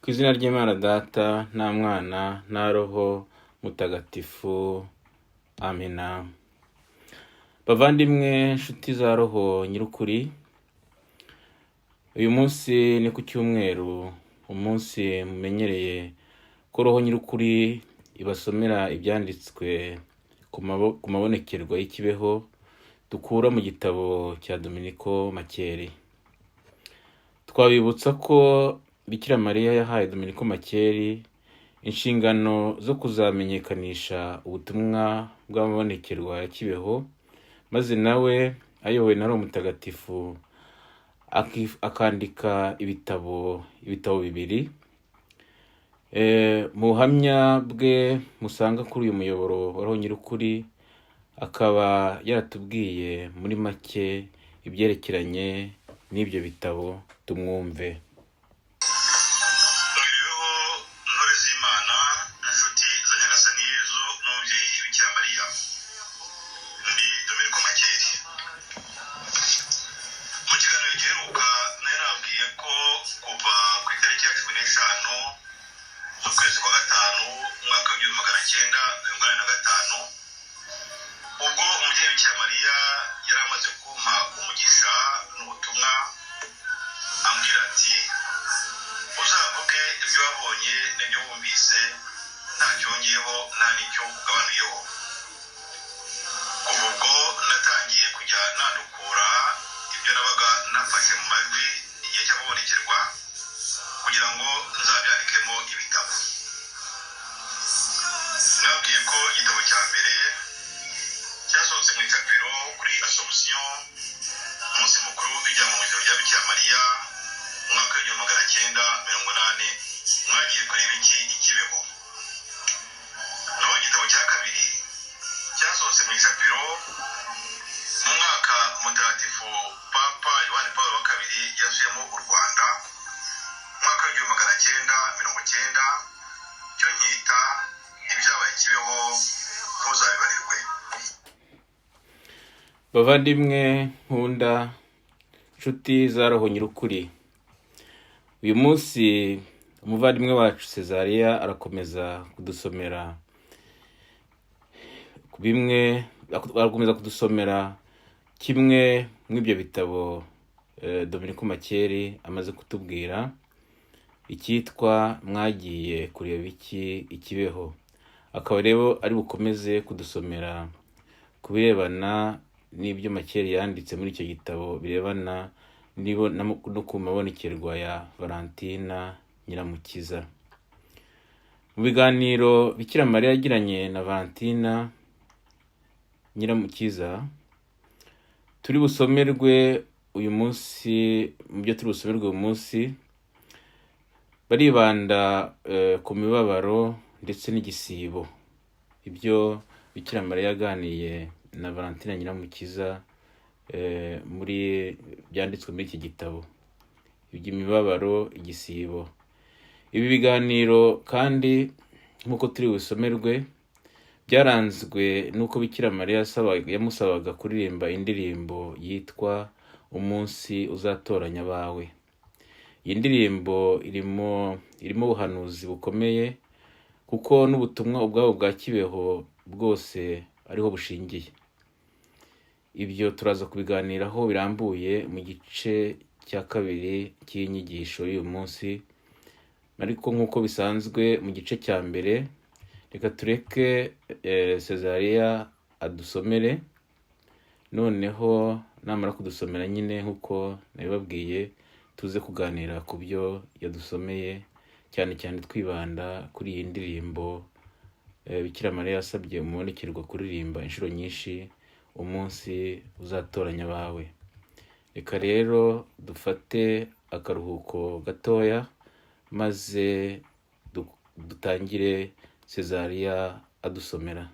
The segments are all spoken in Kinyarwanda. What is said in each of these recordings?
Ku izina ry'Imana Data nta Mwana na Roho Mutagatifu, amina. Bavandimwe nshuti za Roho nyir'ukuri, uyu munsi ni ku cyumweru, umunsi mumenyereye ko Roho nyir'ukuri ibasomera ibyanditswe ku mabonekerwa y'ikibeho dukura mu gitabo cya Dominiko Makeri. Twabibutsa ko Bikira Mariya yahaye Dominiko Makeri inshingano zo kuzamenyekanisha ubutumwa bw'amabonekerwa ya Kibeho, maze nawe ayobowe na Roho Mutagatifu akandika ibitabo bibiri. Mu buhamya bwe musanga kuri uyu muyoboro wa Roho nyir'ukuri, akaba yaratubwiye muri make ibyerekeranye n'ibyo bitabo. Tumwumve. Ukwezi kwa gatanu umwaka w'igihumbi magana cyenda mirongo inani na gatanu, ubwo umubyeyi Bikira Mariya yari amaze kumpa umugisha n'ubutumwa, ambwira ati uzavuge ibyo wabonye n'ibyo wumvise, nta cyongeyeho nta n'icyo ugabanuyeho. Kuva ubwo natangiye kujya nandukura ibyo nabaga nafashe mu majwi igihe cy'amabonekerwa kugira ngo nzabyandikemo ibitabo. Nabwiye ko igitabo cya mbere cyasohotse mu icapiro kuri Assomption, umunsi mukuru w'ijyanwa rya Bikira Mariya, umwaka w'igihumbi magana cyenda mirongo inani. Mwagiye kureba iki Ikibeho? Naho igitabo cya kabiri cyasohotse mu icapiro mu mwaka mutagatifu Papa Yohani Paul wa kabiri yasuyemo u Rwanda, umwaka w'igihumbi magana cyenda mirongo cyenda, cyo nkita ibyabaye Kibeho ntuzabibarirwe. Bavandimwe nkunda, nshuti za Roho nyir'ukuri, uyu munsi umuvandimwe wacu Cesariya arakomeza kudusomera kimwe mw'ibyo bitabo Dominiko Makeri amaze kutubwira, icyitwa mwagiye kureba iki Ikibeho. Akaba rero ari bukomeze kudusomera ku birebana n'ibyo Makeri yanditse muri icyo gitabo birebana no ku mabonekerwa ya Valentina Nyiramukiza. Mu biganiro Bikira Mariya yagiranye na Valentina Nyiramukiza, turi busomerwe uyu munsi, mu byo turi busomerwe uyu munsi baribanda ku mibabaro ndetse n'igisibo. Ibyo Bikira Mariya yaganiye na Valentina Nyiramukiza muri byanditswe muri iki gitabo iby'imibabaro, igisibo. Ibi biganiro kandi nk'uko turi busomerwe byaranzwe n'uko Bikira Mariya yamusabaga kuririmba indirimbo yitwa Umunsi Uzatoranya Abawe. Iyi ndirimbo irimo ubuhanuzi bukomeye kuko n'ubutumwa ubwabo bwa Kibeho bwose ariho bushingiye. Ibyo turaza kubiganiraho birambuye mu gice cya kabiri cy'inyigisho y'uyu munsi, ariko nk'uko bisanzwe mu gice cya mbere reka tureke Cesariya adusomere, noneho namara kudusomera nyine nk'uko nabibabwiye tuze kuganira ku byo yadusomeye, cyane cyane twibanda kuri iyi ndirimbo Bikira Mariya yasabye umubonekerwa kuririmba inshuro nyinshi, Umunsi Uzatoranya Abawe. Reka rero dufate akaruhuko gatoya maze dutangire Cesariya adusomera.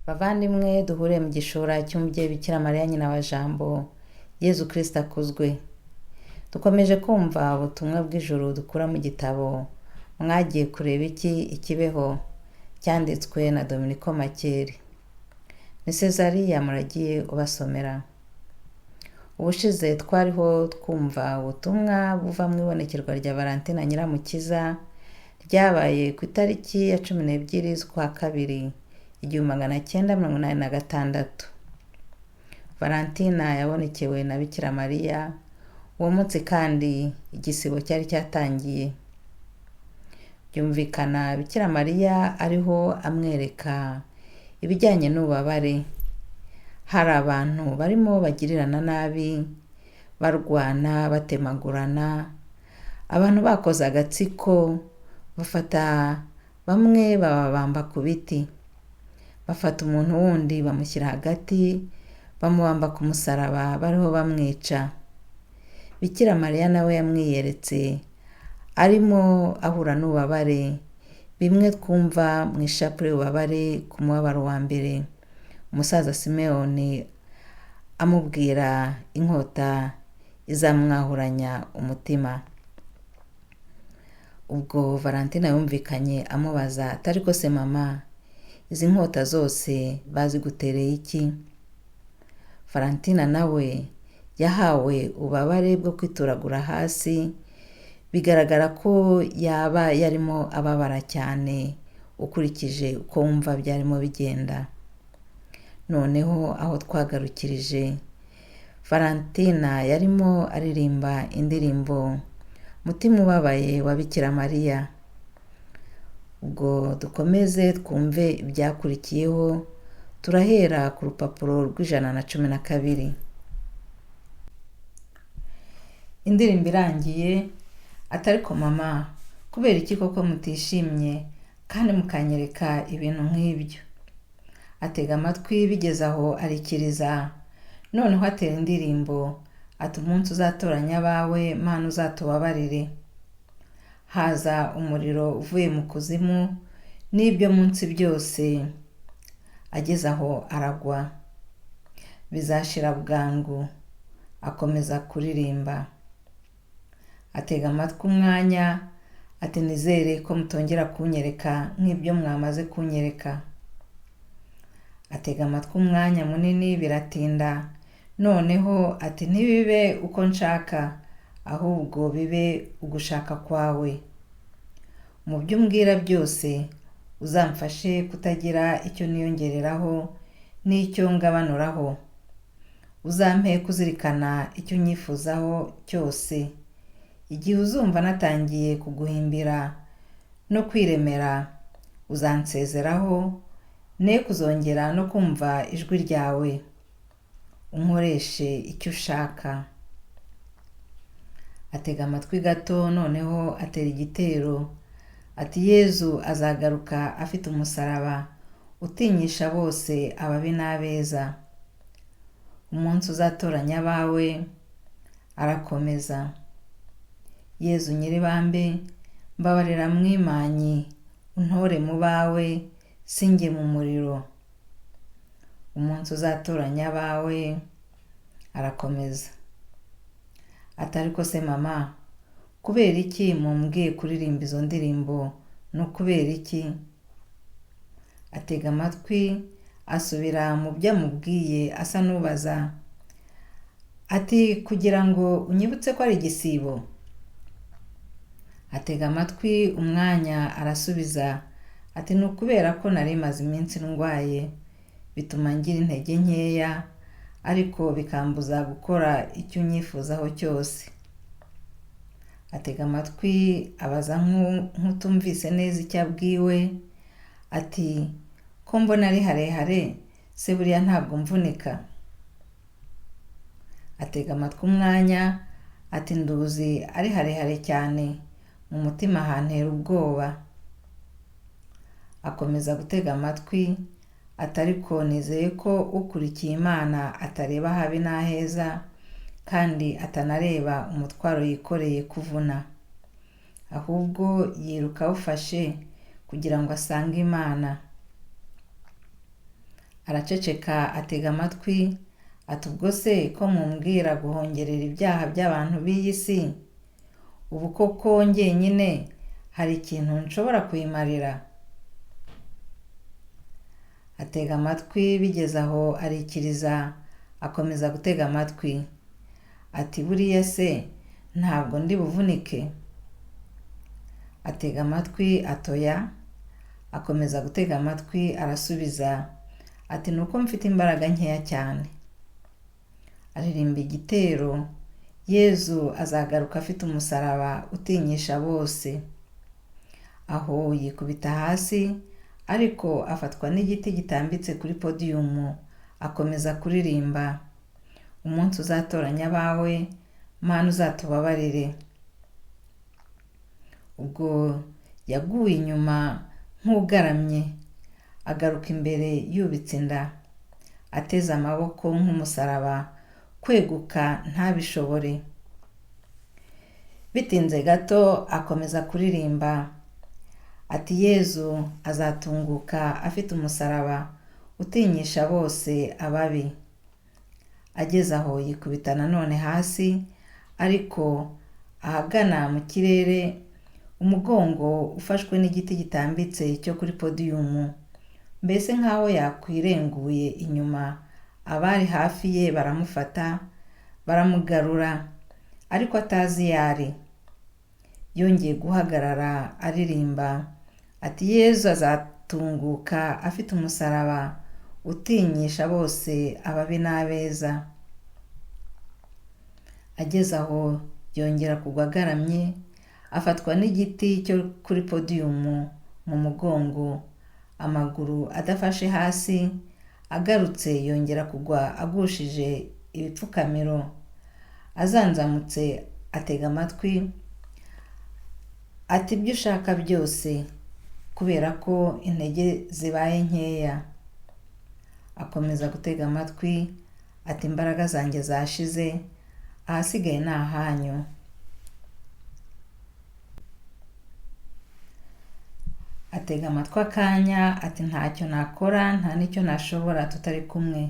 Bavandimwe, duhure mu gishora cy'umubyeyi Bikira Mariya nyina wa Jambo, Yezu Kristo akuzwe. Dukomeje kumva ubutumwa bw'ijuru dukura mu gitabo Mwagiye kureba iki, Ikibeho, cyanditswe na Dominiko Makeri. Ni Cesariya muragiye ubasomera. Ubushize twariho twumva ubutumwa buva mu ibonekerwa rya Valentina Nyiramukiza ryabaye ku itariki ya 12 z'ukwa kabiri 1986. Valentina yabonekewe na Bikira Mariya. Uwo munsi kandi igisibo cyari cyatangiye. Byumvikana Bikira Mariya ariho amwereka ibijyanye n'ububabare. Hari abantu barimo bagirirana nabi, barwana, batemagurana, abantu bakoze agatsiko, bafata bamwe babamba ku biti, bafata umuntu wundi bamushyira hagati, bamubamba ku musaraba bariho bamwica. Bikira Mariya nawe yamwiyeretse arimo ahura n'ububabare, bimwe twumva mu ishapule y'ububabare ku mubabaro wa mbere, umusaza Simeoni amubwira inkota izamwahuranya umutima. Ubwo Valentina yumvikanye amubaza ati ariko se mama, izi nkota zose bazigutereye iki? Valentina nawe yahawe ububabare bwo kwituragura hasi, bigaragara ko yaba yarimo ababara cyane ukurikije uko wumva byarimo bigenda. Noneho aho twagarukirije, Valentina yarimo aririmba indirimbo Mutima ubabaye wa Bikira Mariya. Ubwo dukomeze twumve ibyakurikiyeho, turahera ku rupapuro rw'112. Indirimbo irangiye, atariko mama, kubera iki koko mutishimye kandi mukanyereka ibintu nk'ibyo? Atega amatwi bigeze aho arikiriza, noneho atera indirimbo ati umunsi uzatoranya abawe, Mana uzatubabarire. Haza umuriro uvuye mu kuzimu n'ibyo munsi byose, ageze aho aragwa. Bizashira bwangu. Akomeza kuririmba. Atega amatwi umwanya ati nizere ko mutongera kunyereka nk'ibyo mwamaze kunyereka. Atega amatwi umwanya munini biratinda, noneho ati ntibibe uko nshaka ahubwo bibe ugushaka kwawe. Mu byo umbwira byose uzamfashe kutagira icyo niyongereraho n'icyo ngabanuraho. Uzampe kuzirikana icyo nyifuzaho cyose. Igihe uzumva natangiye kuguhimbira no kwiremera, uzansezeraho ne kuzongera no kumva ijwi ryawe. Unkoreshe icyo ushaka. Atega amatwi gato, noneho atera igitero. Ati Yezu azagaruka afite umusaraba utinyisha bose ababi n'abeza. Umunsi uzatoranya abawe. Arakomeza. Yezu nyiribambe, mbabarira mwimanyi, untore mu bawe, sinjye mu muriro. Umunsi uzatoranya abawe. Arakomeza. Atari ko se mama, kubera iki mumbwiye kuririmba izo ndirimbo? No kubera iki? Atega amatwi, asubira mu byo amubwiye asa n'ubaza. Ati kugira ngo unyibutse ko ari igisibo? Atega amatwi umwanya, arasubiza ati ni ukubera ko nari maze iminsi ndwaye, bituma ngira intege nkeya, ariko bikambuza gukora icyo unyifuzaho cyose. Atega amatwi, abaza nk'utumvise neza icyo abwiwe. Ati ko mbona ari harehare, se buriya ntabwo mvunika? Atega amatwi umwanya, ati nduzi ari harehare cyane, mu mutima hantera ubwoba. Akomeza gutega amatwi, atariko nizeye ko ukurikiye Imana atareba habi n'aheza, kandi atanareba umutwaro yikoreye kuvuna, ahubwo yiruka awufashe kugira ngo asange Imana. Araceceka, atega amatwi, ati ubwo se ko mumbwira guhongerera ibyaha by'abantu b'iyi si, ubu koko njyenyine hari ikintu nshobora kuyimarira? Atega amatwi, bigeze aho arikiriza, akomeza gutega amatwi. Ati buriya se ntabwo ndi buvunike? Atega amatwi, atoya. Akomeza gutega amatwi, arasubiza ati nuko mfite imbaraga nkeya cyane. Aririmba igitero. Yezu azagaruka afite umusaraba utinyisha bose. Aho yikubita hasi, ariko afatwa n'igiti gitambitse kuri podiyumu, akomeza kuririmba. Umunsi uzatoranya abawe, Mana uzatubabarire. Ubwo yaguye inyuma nk'ugaramye, agaruka imbere yubitse inda, ateze amaboko nk'umusaraba, kweguka ntabishobore. Bitinze gato akomeza kuririmba. Ati Yezu azatunguka afite umusaraba utinyisha bose ababi. Ageze aho yikubita nanone hasi, ariko ahagana mu kirere, umugongo ufashwe n'igiti gitambitse cyo kuri podiyumu, mbese nk'aho yakwirenguye inyuma. Abari hafi ye baramufata, baramugarura, ariko atazi yari. Yongeye guhagarara aririmba. Ati Yezu azatunguka afite umusaraba utinyisha bose ababi n'abeza. Ageze aho yongera kugwa agaramye, afatwa n'igiti cyo kuri podiyumu mu mugongo, amaguru adafashe hasi. Agarutse yongera kugwa agushije ibipfukamiro. Azanzamutse atega amatwi, ati ibyo ushaka byose, kubera ko intege zibaye nkeya. Akomeza gutega amatwi, ati imbaraga zanjye zashize, ahasigaye ni ahanyu. Atega amatwi akanya, ati ntacyo nakora, nta n'icyo nashobora tutari kumwe.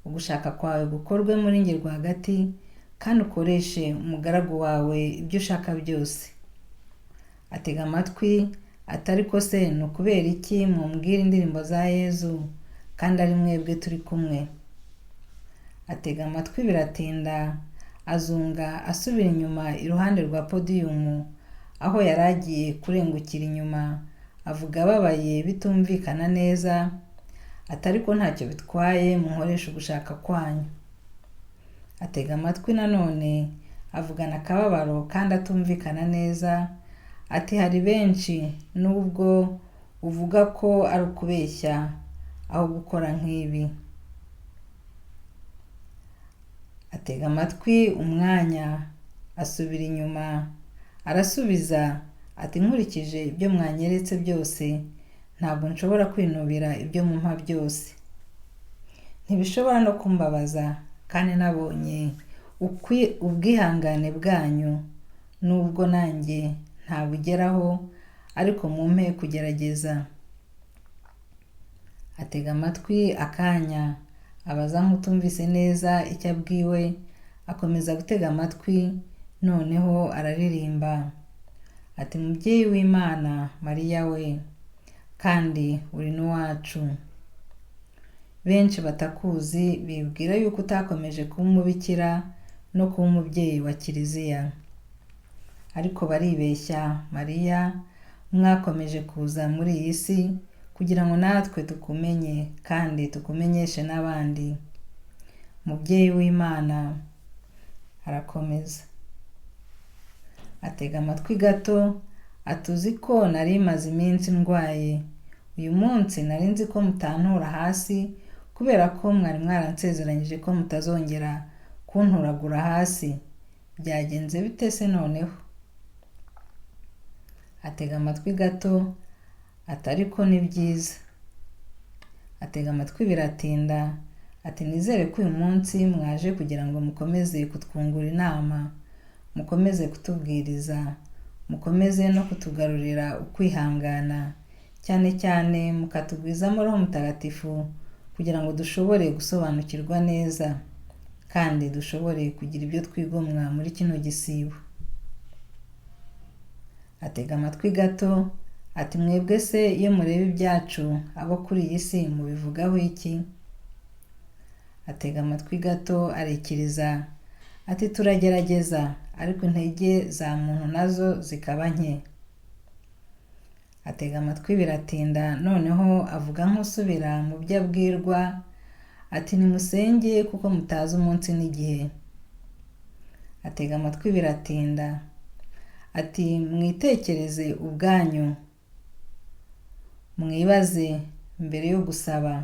Ugushaka kwawe gukorwe muri njye rwagati, kandi ukoreshe umugaragu wawe ibyo ushaka byose. Atega amatwi, atari ko se ni ukubera iki mumbwira indirimbo za Yezu, kandi ari mwebwe turi kumwe? atega amatwi biratinda, azunga asubira inyuma iruhande rwa podiyumu aho yari agiye kurengukira inyuma, avuga ababaye bitumvikana neza, atariko ntacyo bitwaye munkoresha ugushaka kwanyu. Atega amatwi nanone, avugana akababaro kandi atumvikana neza, ati hari benshi nubwo uvuga ko ari ukubeshya aho gukora nk'ibi. Atega amatwi umwanya, asubira inyuma, arasubiza ati nkurikije ibyo mwanyeretse byose ntabwo nshobora kwinubira ibyo mumpa byose. Ntibishobora no kumbabaza kandi nabonye ubwihangane bwanyu, nubwo nanjye ntabugeraho ariko mumpe kugerageza. Atega amatwi akanya, abaza nk'utumvise neza icyo abwiwe, akomeza gutega amatwi, noneho araririmba ati mubyeyi w'Imana Mariya we, kandi uri n'uwacu. Benshi batakuzi bibwira yuko utakomeje kuba umubikira no kuba umubyeyi wa Kiliziya, ariko baribeshya. Mariya, mwakomeje kuza muri iyi si kugira ngo natwe tukumenye kandi tukumenyeshe n'abandi. Mubyeyi w'Imana. Arakomeza atega amatwi gato, atuzi ko nari maze iminsi ndwaye. Uyu munsi nari nzi ko mutantura hasi kubera ko mwari mwaransezeranyije ko mutazongera kunturagura hasi. Byagenze bite se noneho? Atega amatwi gato, atariko ni byiza. Atega amatwi biratinda, ati nizere ko uyu munsi mwaje kugira ngo mukomeze kutwungura inama, mukomeze kutubwiriza, mukomeze no kutugarurira ukwihangana, cyane cyane mukatugwizamo Roho Mutagatifu kugira ngo dushobore gusobanukirwa neza kandi dushobore kugira ibyo twigomwa muri kino gisibo. Atega amatwi gato, ati mwebwe se iyo mureba ibyacu abo kuri iyi si mubivugaho iki? Atega amatwi gato arikiriza, ati turagerageza ariko intege za muntu nazo zikaba nke. Atega amatwi biratinda, noneho avuga nk'usubira mu byo abwirwa, ati nimusenge kuko mutazi umunsi n'igihe. Atega amatwi biratinda, ati mwitekereze ubwanyu, mwibaze mbere yo gusaba.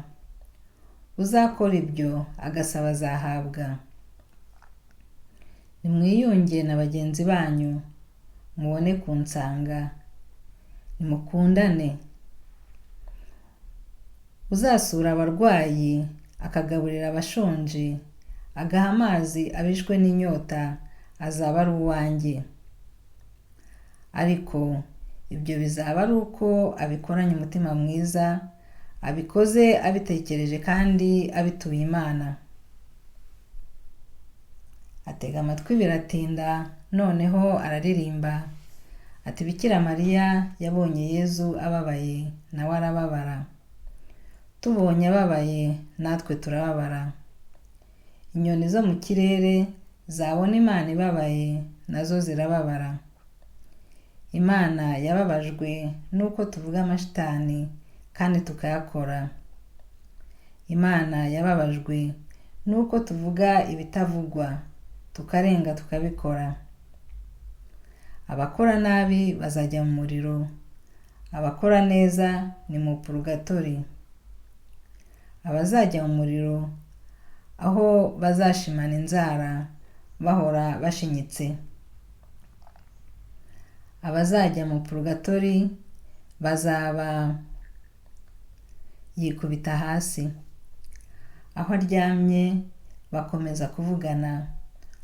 Uzakora ibyo agasaba azahabwa. Nimwiyunge na bagenzi banyu, mubone kunsanga, nimukundane. Uzasura abarwayi, akagaburira abashonje, agaha amazi abishwe n'inyota, azaba ari uwanjye. Ariko ibyo bizaba ari uko abikoranye umutima mwiza, abikoze abitekereje kandi abituye Imana. Atega amatwi biratinda, noneho araririmba ati Bikira Mariya yabonye Yezu ababaye, nawe arababara. Tubonye ababaye natwe turababara. Inyoni zo mu kirere zabona Imana ibabaye nazo zirababara. Imana yababajwe nuko tuvuga amashitani kandi tukayakora. Imana yababajwe nuko tuvuga ibitavugwa tukarenga tukabikora. Abakora nabi bazajya mu muriro, abakora neza ni mu purgatori. Abazajya mu muriro aho bazashimana inzara bahora bashinyitse. Abazajya mu purgatori bazaba yikubita hasi. Aho aryamye bakomeza kuvugana,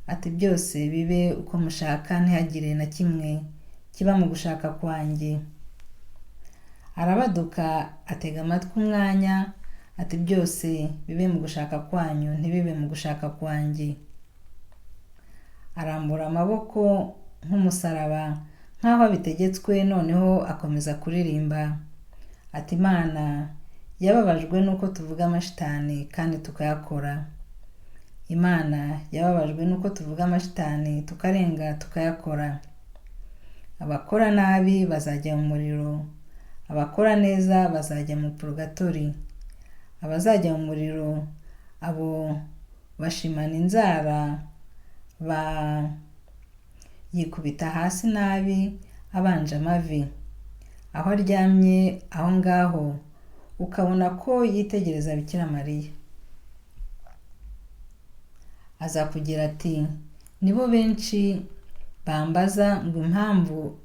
ati byose bibe uko mushaka, ntihagire na kimwe kiba mu gushaka kwanjye. Arabaduka atega amatwi umwanya, ati byose bibe mu gushaka kwanyu, ntibibe mu gushaka kwanjye. Arambura amaboko nk'umusaraba nk'aho abitegetswe, noneho akomeza kuririmba ati Imana yababajwe nuko tuvuga amashitani kandi tukayakora. Imana yababajwe nuko tuvuga amashitani tukarenga tukayakora. Abakora nabi bazajya mu muriro, abakora neza bazajya mu purgatori. Abazajya mu muriro abo bashimana inzara, yikubita hasi nabi abanje amavi. Aho aryamye aho ngaho ukabona ko yitegereza Bikira Mariya. Azakugira ati, nibo benshi bambaza ngo impamvu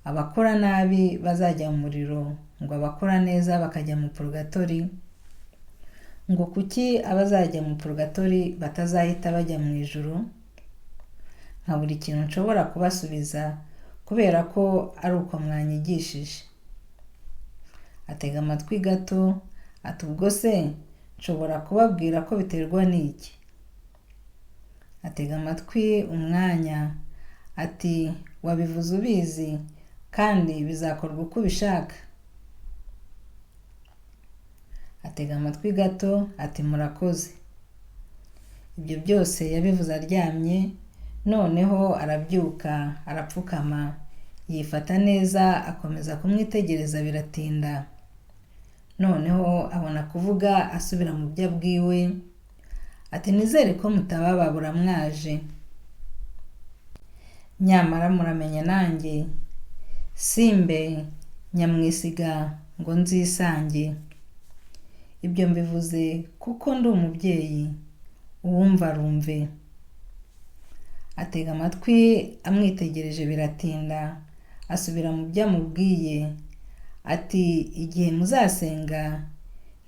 abakora nabi bazajya mu muriro, ngo abakora neza bakajya mu purgatori, ngo kuki abazajya mu purgatori batazahita bajya mu ijuru? Nka buri kintu nshobora kubasubiza kubera ko ari uko mwanyigishije. Atega amatwi gato, ati ubwo se nshobora kubabwira ko biterwa n'iki? Atega amatwi umwanya, ati wabivuze ubizi kandi bizakorwa uko ubishaka. Atega amatwi gato, ati murakoze. Ibyo byose yabivuze aryamye, noneho arabyuka arapfukama, yifata neza akomeza kumwitegereza biratinda. Noneho abona kuvuga asubira mu byo abwiwe, ati nizere ko mutabababura mwaje. Nyamara muramenye nanjye, simbe nyamwisiga ngo nzisange. Ibyo mbivuze kuko ndi umubyeyi, uwumva arumve. Atega amatwi amwitegereje biratinda, asubira mu byo amubwiye, ati igihe muzasenga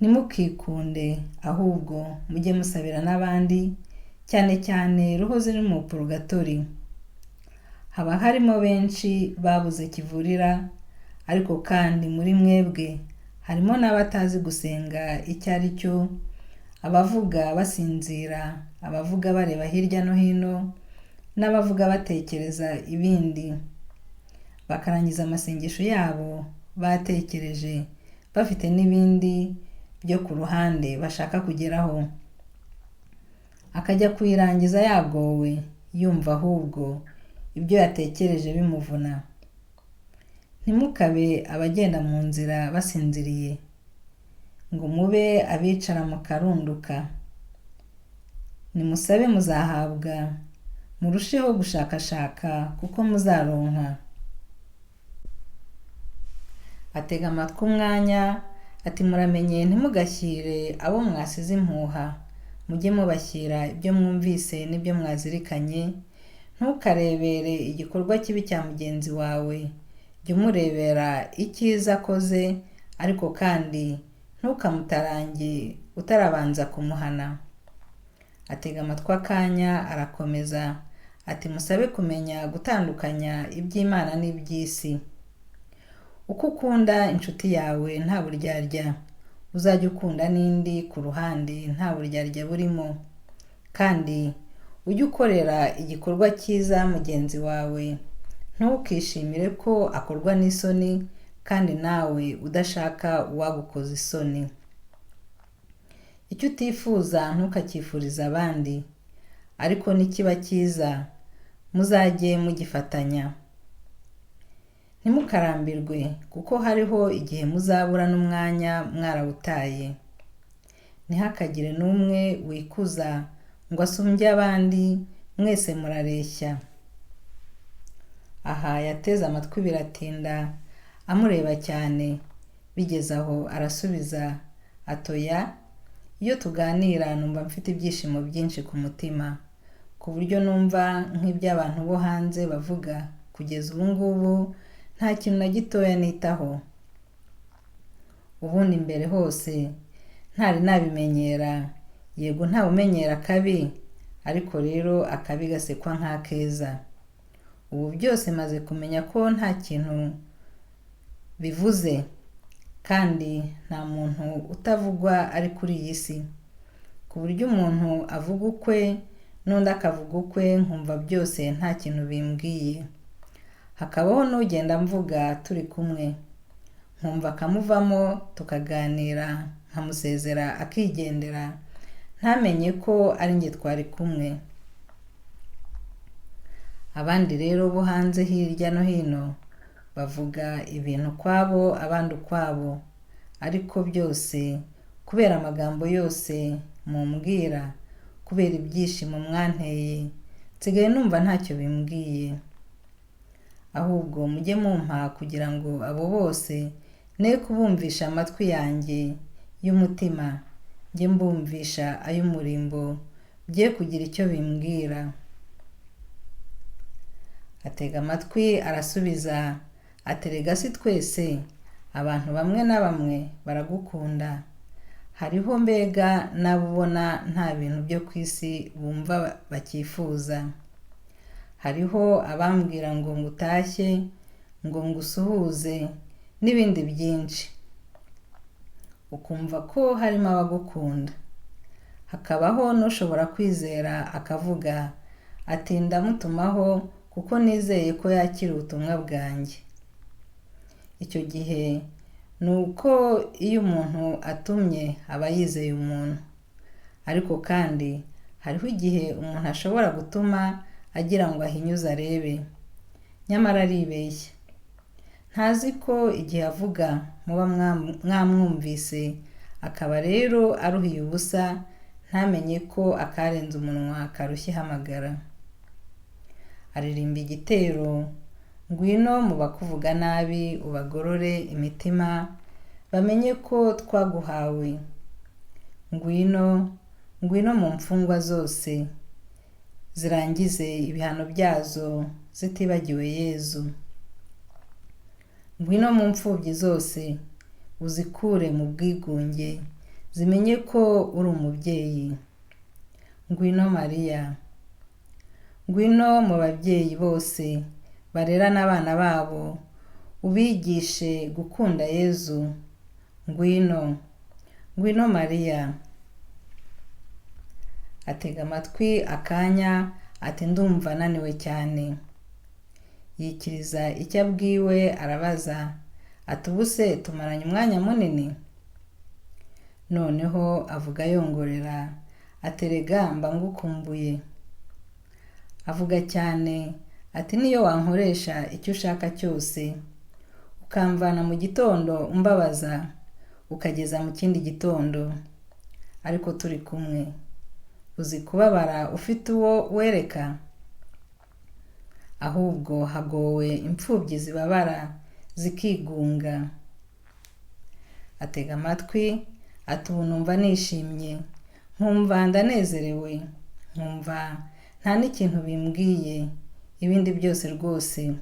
ntimukikunde, ahubwo mujye musabira n'abandi, cyane cyane roho ziri mu purgatori. Haba harimo benshi babuze kivurira, ariko kandi muri mwebwe harimo n'abatazi gusenga icyo ari cyo, abavuga basinzira, abavuga bareba hirya no hino, n'abavuga batekereza ibindi, bakarangiza amasengesho yabo batekereje, bafite n'ibindi byo ku ruhande bashaka kugeraho. Akajya kuyirangiza yagowe, yumva ahubwo ibyo yatekereje bimuvuna. Ntimukabe abagenda mu nzira basinziriye, ngo mube abicara mukarunduka. Nimusabe muzahabwa, murusheho gushakashaka kuko muzaronka. Atega amatwi umwanya, ati muramenye ntimugashyire abo mwasize impuha, mujye mubashyira ibyo mwumvise n'ibyo mwazirikanye. Ntukarebere igikorwa kibi cya mugenzi wawe, jya umurebera icyiza akoze, ariko kandi ntukamutarange utarabanza kumuhana. Atega amatwi akanya arakomeza, ati musabe kumenya gutandukanya iby'Imana n'iby'isi. Uko ukunda inshuti yawe nta buryarya, uzajya ukunda n'indi ku ruhande nta buryarya burimo, kandi ujye ukorera igikorwa cyiza mugenzi wawe, ntukishimire ko akorwa n'isoni kandi nawe udashaka uwagukoza isoni. Icyo utifuza ntukacyifuriza abandi, ariko nikiba cyiza muzajye mugifatanya. Ntimukarambirwe kuko hariho igihe muzabura n'umwanya mwarawutaye. Ntihakagire n'umwe wikuza ngo asumbye abandi, mwese murareshya. Aha yateze amatwi biratinda, amureba cyane, bigeze aho arasubiza, atoya, iyo tuganira numva mfite ibyishimo byinshi ku mutima, ku buryo numva nk'iby'abantu bo hanze bavuga. Kugeza ubu ngubu nta kintu na gitoya nitaho. Ubundi mbere hose ntari nabimenyera, yego nta umenyera akabi, ariko rero akabi gasekwa nk'akeza. Ubu byose maze kumenya ko nta kintu bivuze, kandi nta muntu utavugwa ari kuri iyi si, ku buryo umuntu avuga ukwe n'undi akavuga ukwe, nkumva byose nta kintu bimbwiye. Hakabaho n'ugenda mvuga turi kumwe, nkumva akamuvamo tukaganira, nkamusezera akigendera, ntamenye ko ari njye twari kumwe. Abandi rero bo hanze hirya no hino bavuga ibintu ukwabo abandi ukwabo, ariko byose kubera amagambo yose mumbwira, kubera ibyishimo mwanteye, nsigaye numva ntacyo bimbwiye. Ahubwo mujye mumpa kugira ngo abo bose ne kubumvisha amatwi yanjye y'umutima, njye mbumvisha ay'umurimbo, bye kugira icyo bimbwira. Atega amatwi arasubiza ati, erega si twese, abantu bamwe na bamwe baragukunda. Hariho mbega n'abubona nta bintu byo ku isi bumva bakifuza. Hariho abambwira ngo ngutashye, ngo ngusuhuze n'ibindi byinshi, ukumva ko harimo abagukunda. Hakabaho n'ushobora kwizera akavuga ati, ndamutumaho kuko nizeye ko yakira ubutumwa bwanjye. Icyo gihe ni uko iyo umuntu atumye aba yizeye umuntu, ariko kandi hariho igihe umuntu ashobora gutuma agira ngo ahinyuze arebe, nyamara aribeshya. Ntazi ko igihe avuga muba mwamwumvise, akaba rero aruhiye ubusa, ntamenye ko akarenze umunwa karushya ihamagara. Aririmba igitero, ngwino mu bakuvuga nabi ubagorore imitima, bamenye ko twaguhawe. Ngwino mu mfungwa zose, zirangize ibihano byazo zitibagiwe Yezu. Ngwino mu mfubyi zose, uzikure mu bwigunge, zimenye ko uri umubyeyi. Ngwino Mariya. Ngwino mu babyeyi bose barera n'abana babo, ubigishe gukunda Yezu. Ngwino Mariya. Atega amatwi akanya ati, ndumva naniwe cyane. Yikiriza icyo abwiwe arabaza ati, ubuse tumaranye umwanya munini? Noneho avuga yongorera ati, erega mba ngukumbuye. Avuga cyane ati, niyo wankoresha icyo ushaka cyose, ukamvana mu gitondo umbabaza ukageza mu kindi gitondo, ariko turi kumwe, uzi kubabara ufite uwo wereka? Ahubwo hagowe imfubyi zibabara zikigunga. Atega amatwi ati, ubu numva nishimye, nkumva ndanezerewe, nkumva nta n'ikintu bimbwiye, ibindi byose rwose,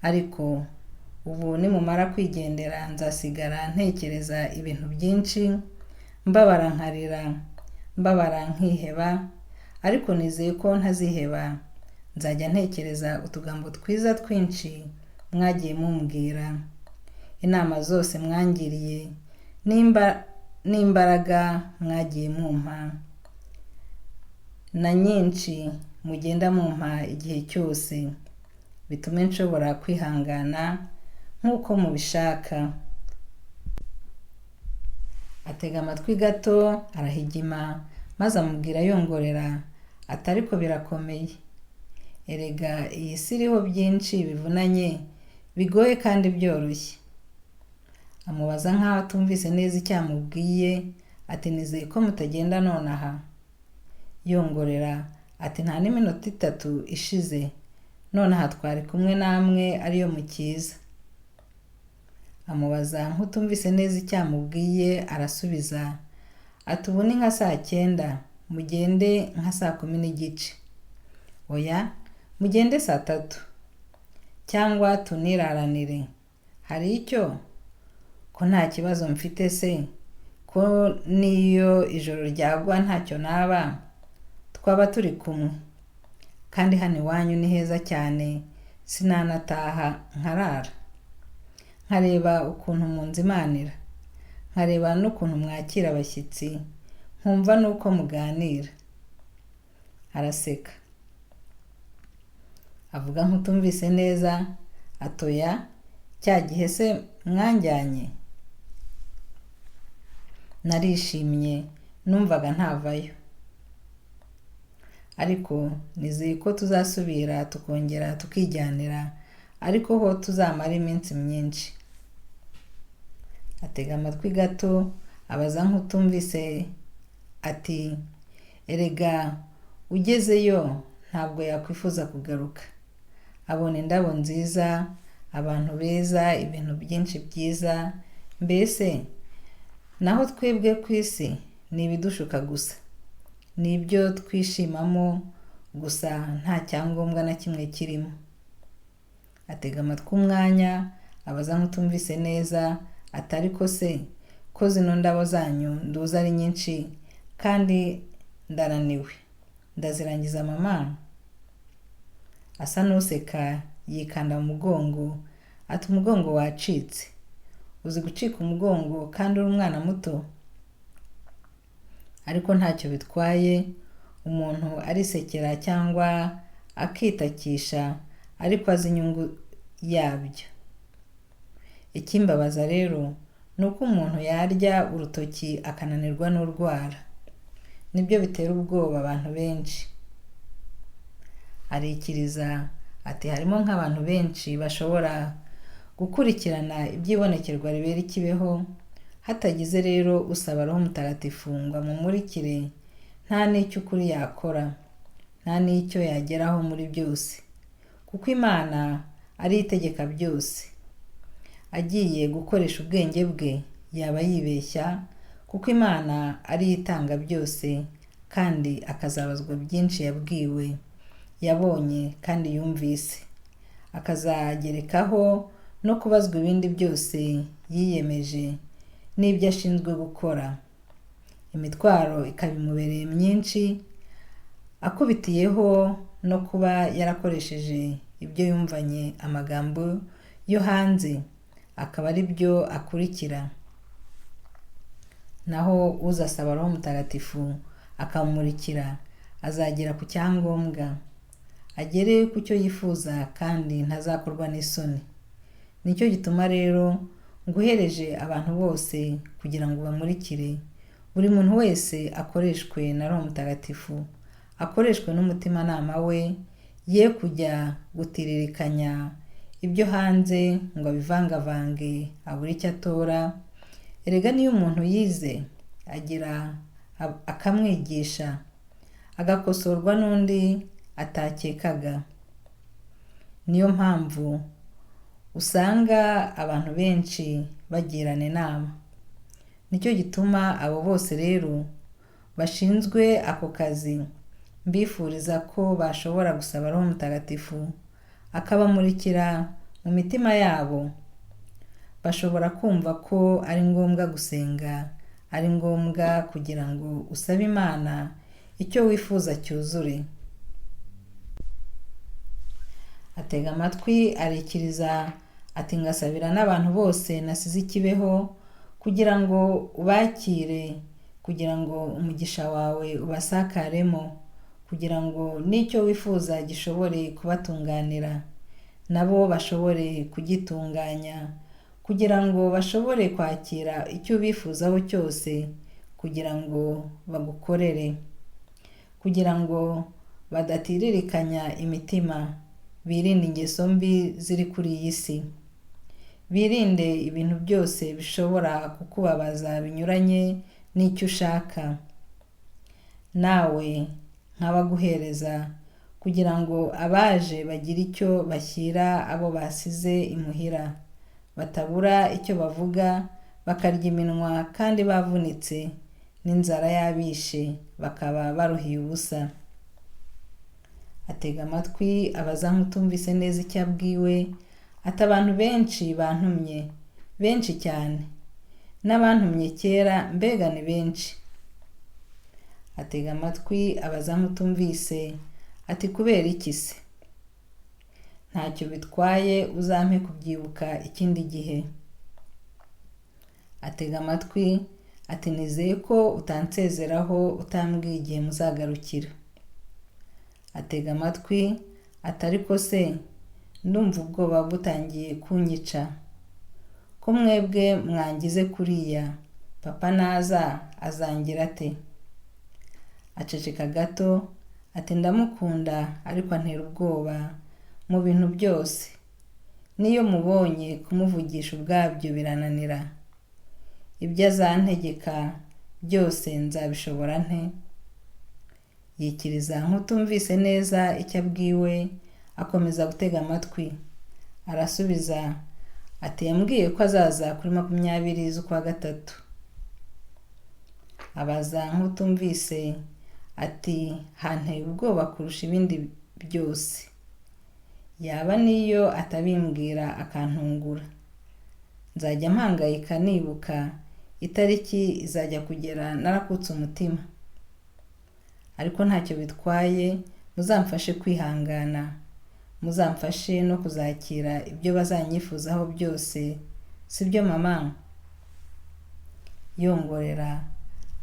ariko ubu nimumara kwigendera nzasigara ntekereza ibintu byinshi, mbabara nkarira, mbabara nkiheba, ariko nizeye ko ntaziheba. Nzajya ntekereza utugambo twiza twinshi mwagiye mumbwira, inama zose mwangiriye, n'imbaraga mwagiye mumpa, na nyinshi mugenda mumpa igihe cyose, bitume nshobora kwihangana nk'uko mubishaka. Atega amatwi gato arahigima, maze amubwira yongorera ati, ariko birakomeye. Erega iyi si iriho byinshi bivunanye, bigoye kandi byoroshye. Amubaza nk'aho atumvise neza icyo amubwiye ati, nizeye ko mutagenda nonaha? Yongorera ati, nta n'iminota 3 ishize, nonaha twari kumwe namwe ariyo mukiza. Amubaza nk'utumvise neza icyo amubwiye arasubiza ati, ubu ni nka 9:00, mugende nka 10:30. Oya, mugende 3:00, cyangwa tuniraranire. Hari icyo? Ko nta kibazo mfite se, ko niyo ijoro ryagwa ntacyo naba, twaba turi kumwe. Kandi hano iwanyu ni heza cyane, sinanataha nkarara. Nkareba ukuntu munzimanira, nkareba n'ukuntu mwakira abashyitsi, nkumva n'uko muganira. Araseka. Avuga nk'utumvise neza, atoya, cya gihe se mwanjyanye? Narishimye, numvaga ntavayo. ariko nizeye ko tuzasubira tukongera tukijyanira, ariko ho tuzamara iminsi myinshi. Atega amatwi gato, abaza nk'utumvise ati, erega ugezeyo ntabwo yakwifuza kugaruka. Abona indabo nziza, abantu beza, ibintu byinshi byiza, mbese naho twebwe ku isi ni ibidushuka gusa, ni ibyo twishimamo gusa, nta cyangombwa na kimwe kirimo. Atega amatwi umwanya, abaza nk'utumvise neza ati, ariko se ko zino ndabo zanyu nduza ari nyinshi kandi ndananiwe, ndazirangiza mama? Asa n'useka, yikanda mu mugongo ati, umugongo wacitse? Uzi gucika umugongo kandi uri umwana muto? Ariko ntacyo bitwaye, umuntu arisekera cyangwa akitakisha, ariko azi inyungu yabyo. Ikimbabaza rero ni uko umuntu yarya urutoki akananirwa n'urwara. Nibyo bitera ubwoba abantu benshi. Arikiriza ati, harimo nk'abantu benshi bashobora gukurikirana ibyibonekerwa ribera i Kibeho, hatagize rero usaba Roho Mutagatifu ngo amumurikire, nta n'icyo ukuri yakora, nta n'icyo yageraho muri byose, kuko Imana ari itegeka byose. Agiye gukoresha ubwenge bwe yaba yibeshya, kuko Imana ari itanga byose, kandi akazabazwa byinshi yabwiwe, yabonye kandi yumvise, akazagerekaho no kubazwa ibindi byose yiyemeje n'ibyo ashinzwe gukora. Imitwaro ikaba imubereye myinshi, akubitiyeho no kuba yarakoresheje ibyo yumvanye amagambo yo hanze, akaba ari byo akurikira. Naho uzasaba Roho Mutagatifu akamumurikira, azagera ku cyangombwa, agere ku cyo yifuza kandi ntazakorwa n'isoni. Nicyo gituma rero nguhereje abantu bose kugira ngo bamurikire, buri muntu wese akoreshwe na Roho Mutagatifu, akoreshwe n'umutimanama we, ye kujya gutiririkanya ibyo hanze ngo abivangavange abure icyo atora. Erega niyo umuntu yize agira akamwigisha, agakosorwa n'undi atakekaga. Niyo mpamvu usanga abantu benshi bagirana inama. Nicyo gituma abo bose rero bashinzwe ako kazi mbifuriza ko bashobora gusaba Roho Mutagatifu akabamurikira mu mitima yabo. Bashobora kumva ko ari ngombwa gusenga, ari ngombwa kugira ngo usabe Imana icyo wifuza cyuzure. Atega amatwi, arikiriza ati, ngasabira n'abantu bose nasize i Kibeho kugira ngo ubakire, kugira ngo umugisha wawe ubasakaremo, kugira ngo n'icyo wifuza gishobore kubatunganira, nabo bashobore kugitunganya, kugira ngo bashobore kwakira icyo bifuzaho cyose, kugira ngo bagukorere, kugira ngo badatiririkanya imitima, birinde ingeso mbi ziri kuri iyi si, birinde ibintu byose bishobora kukubabaza binyuranye n'icyo ushaka. Nawe nk'abaguhereza, kugira ngo abaje bagire icyo bashyira abo basize imuhira, batabura icyo bavuga, bakarya iminwa kandi bavunitse, n'inzara yabishe bakaba baruhiye ubusa. Atega amatwi, abaza nk'utumvise neza icyo abwiwe ati, abantu benshi bantumye, benshi cyane, n'abantumye kera, mbega ni benshi. Atega amatwi, abaza nk'utumvise ati, kubera iki se? Ntacyo bitwaye, uzampe kubyibuka ikindi gihe. Atega amatwi ati, nizeye ko utansezeraho utambwiye igihe muzagarukira. Atega amatwi ati, ariko se ndumva ubwoba butangiye kunyica, ko mwebwe mwangize kuriya, papa naza azangira ate? Aceceka gato, ati ndamukunda ariko antera ubwoba mu bintu byose, n'iyo mubonye kumuvugisha ubwabyo birananira. Ibyo azantegeka byose nzabishobora nte? Yikiriza nk'utumvise neza icyo abwiwe, akomeza gutega amatwi. Arasubiza ati yambwiye ko azaza kuri 20 z'ukwa gatatu. Abaza nk'utumvise ati hanteye ubwoba kurusha ibindi byose. Yaba niyo atabimbwira akantungura. Nzajya mpangayika nibuka itariki izajya kugera narakutse umutima. Ariko ntacyo bitwaye, muzamfashe kwihangana. Muzamfashe no kuzakira ibyo bazanyifuzaho byose, sibyo mama? Yongorera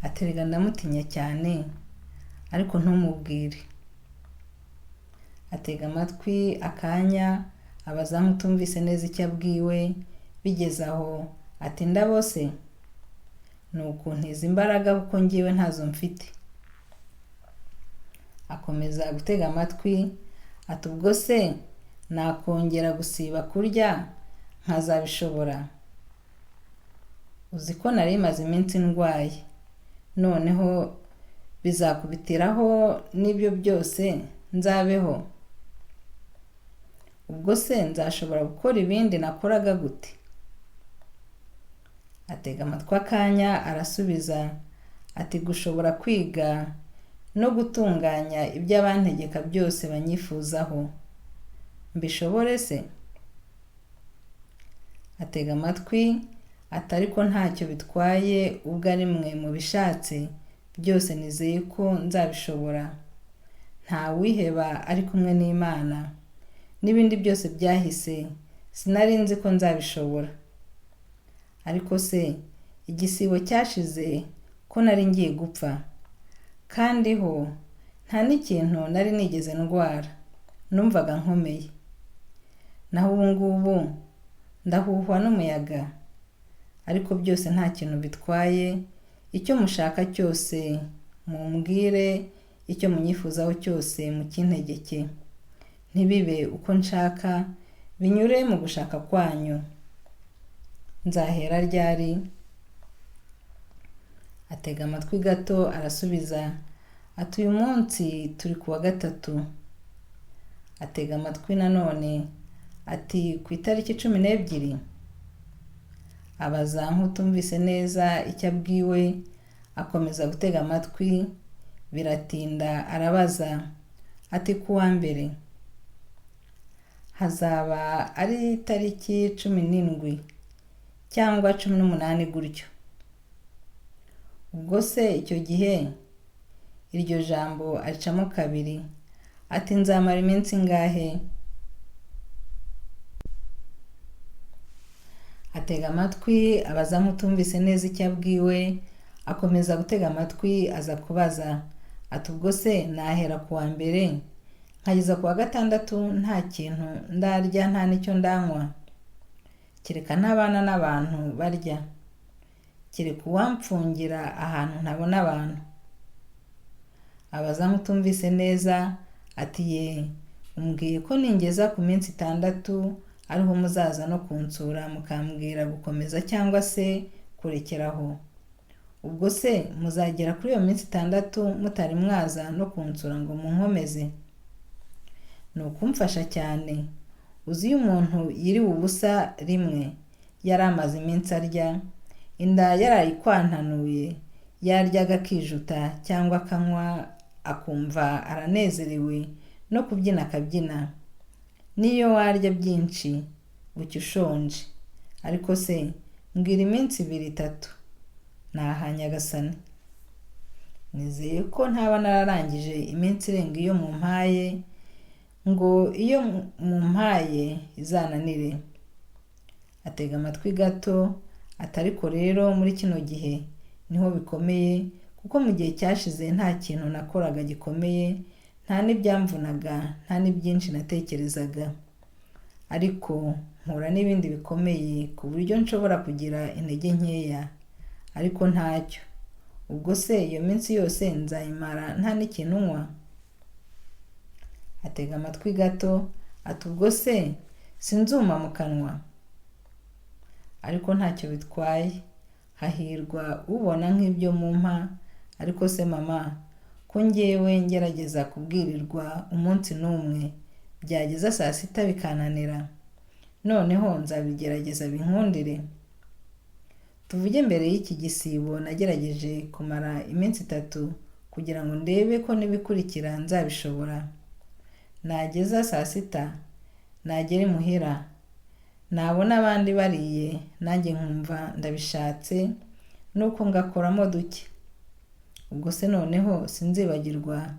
aterega ndamutinya cyane, ariko ntumubwire. Atega amatwi akanya, abaza nk'utumvise neza icyo abwiwe. Bigeze aho ati ndabose, nukuntiza imbaraga kuko ngiwe ntazo mfite. Akomeza gutega amatwi ati ubwo se nakongera gusiba kurya nkazabishobora? Uzi ko nari maze iminsi ndwaye, noneho bizakubitiraho n'ibyo byose nzabeho? Ubwo se nzashobora gukora ibindi nakoraga gute? Atega amatwi akanya, arasubiza ati gushobora kwiga no gutunganya ibyo abantegeka byose banyifuzaho, mbishobore se? Atega amatwi ati ariko ntacyo bitwaye, ubwo ari mwe mubishatse byose nizeye ko nzabishobora. Nta wiheba ari kumwe n'Imana. N'ibindi byose byahise sinari nzi ko nzabishobora. Ariko se igisibo cyashize ko nari ngiye gupfa, kandi ho nta n'ikintu nari nigeze ndwara, numvaga nkomeye. Naho ubu ngubu ndahuhwa n'umuyaga, ariko byose nta kintu bitwaye. Icyo mushaka cyose mumbwire, icyo munyifuzaho cyose mukintegeke. Ntibibe uko nshaka, binyure mu gushaka kwanyu. Nzahera ryari? Atega amatwi gato, arasubiza ati uyu munsi turi kuwa gatatu. Atega amatwi nanone ati ku itariki 12. Abaza nk'utumvise neza icyo abwiwe, akomeza gutega amatwi. Biratinda, arabaza ati kuwa mbere. Hazaba ari itariki 17 cyangwa 18 gutyo. Ubwo se icyo gihe? Iryo jambo aricamo kabiri. Ati nzamara iminsi ngahe? Atega amatwi, abaza nk'utumvise neza icyo abwiwe, akomeza gutega amatwi. Aza kubaza ati ubwo se nahera kuwa mbere nkageza kuwa gatandatu nta kintu ndarya, nta n'icyo ndanywa? Kereka ntabana n'abantu barya, kereka uwamfungira ahantu ntabona abantu. Abaza nk'utumvise neza ati ye, umbwiye ko ningeza ku minsi 6 ariho muzaza no kunsura mukambwira gukomeza cyangwa se kurekeraho. Ubwo se muzagera kuri iyo minsi 6 mutari mwaza no kunsura ngo munkomeze? Ni ukumfasha cyane. Uzi iyo umuntu yiriwe ubusa rimwe, yari amaze iminsi arya, inda yarayikwantanuye, yaryaga akijuta cyangwa akanywa akumva aranezerewe no kubyina akabyina. Niyo warya byinshi bucya ushonje. Ariko se mbwira iminsi 2-3 nahanya Nyagasani. Nizeye ko ntaba nararangije iminsi irenga iyo mumpaye, ngo iyo mumpaye izananire. Atega amatwi gato, atariko rero muri kino gihe niho bikomeye, kuko mu gihe cyashize nta kintu nakoraga gikomeye, nta n'ibyamvunaga, nta n'ibyinshi natekerezaga. Ariko nkura n'ibindi bikomeye ku buryo nshobora kugira intege nkeya, ariko ntacyo. Ubwo se iyo minsi yose nzayimara nta n'ikintu nywa? atega amatwi gato, ati ubwo se sinzuma mu kanwa? Ariko ntacyo bitwaye, hahirwa ubona nk'ibyo mumpa. Ariko se mama, ko njyewe ngerageza kubwirirwa umunsi n'umwe, byageza saa sita bikananira? Noneho nzabigerageza binkundire. Tuvuge mbere y'iki gisibo nagerageje kumara iminsi 3 kugira ngo ndebe ko nibikurikira nzabishobora. Nageza saa sita, nagera imuhira, nabona abandi bariye, nanjye nkumva ndabishatse, nuko ngakoramo duke. Ubwo se noneho sinzibagirwa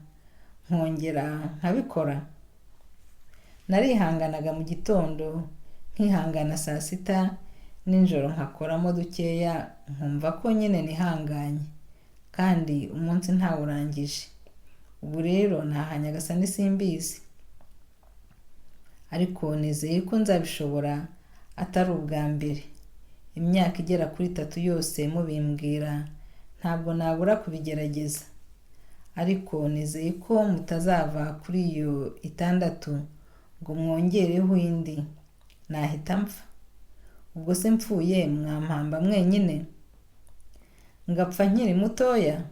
nkongera nkabikora? Narihanganaga mu gitondo, nkihangana saa sita, ninjoro nkakoramo dukeya, nkumva ko nyine nihanganye, kandi umunsi ntawurangije. Ubu rero nahanya gasa nisimbizi, ariko nizeye ko nzabishobora atari ubwa mbere. Imyaka igera kuri 3 yose mubimbwira, ntabwo nabura kubigerageza. Ariko nizeye ko mutazava kuri iyo 6 ngo mwongereho indi, nahita mpfa. Ubwo se mpfuye mwampamba mwenyine? Ngapfa nkiri mutoya,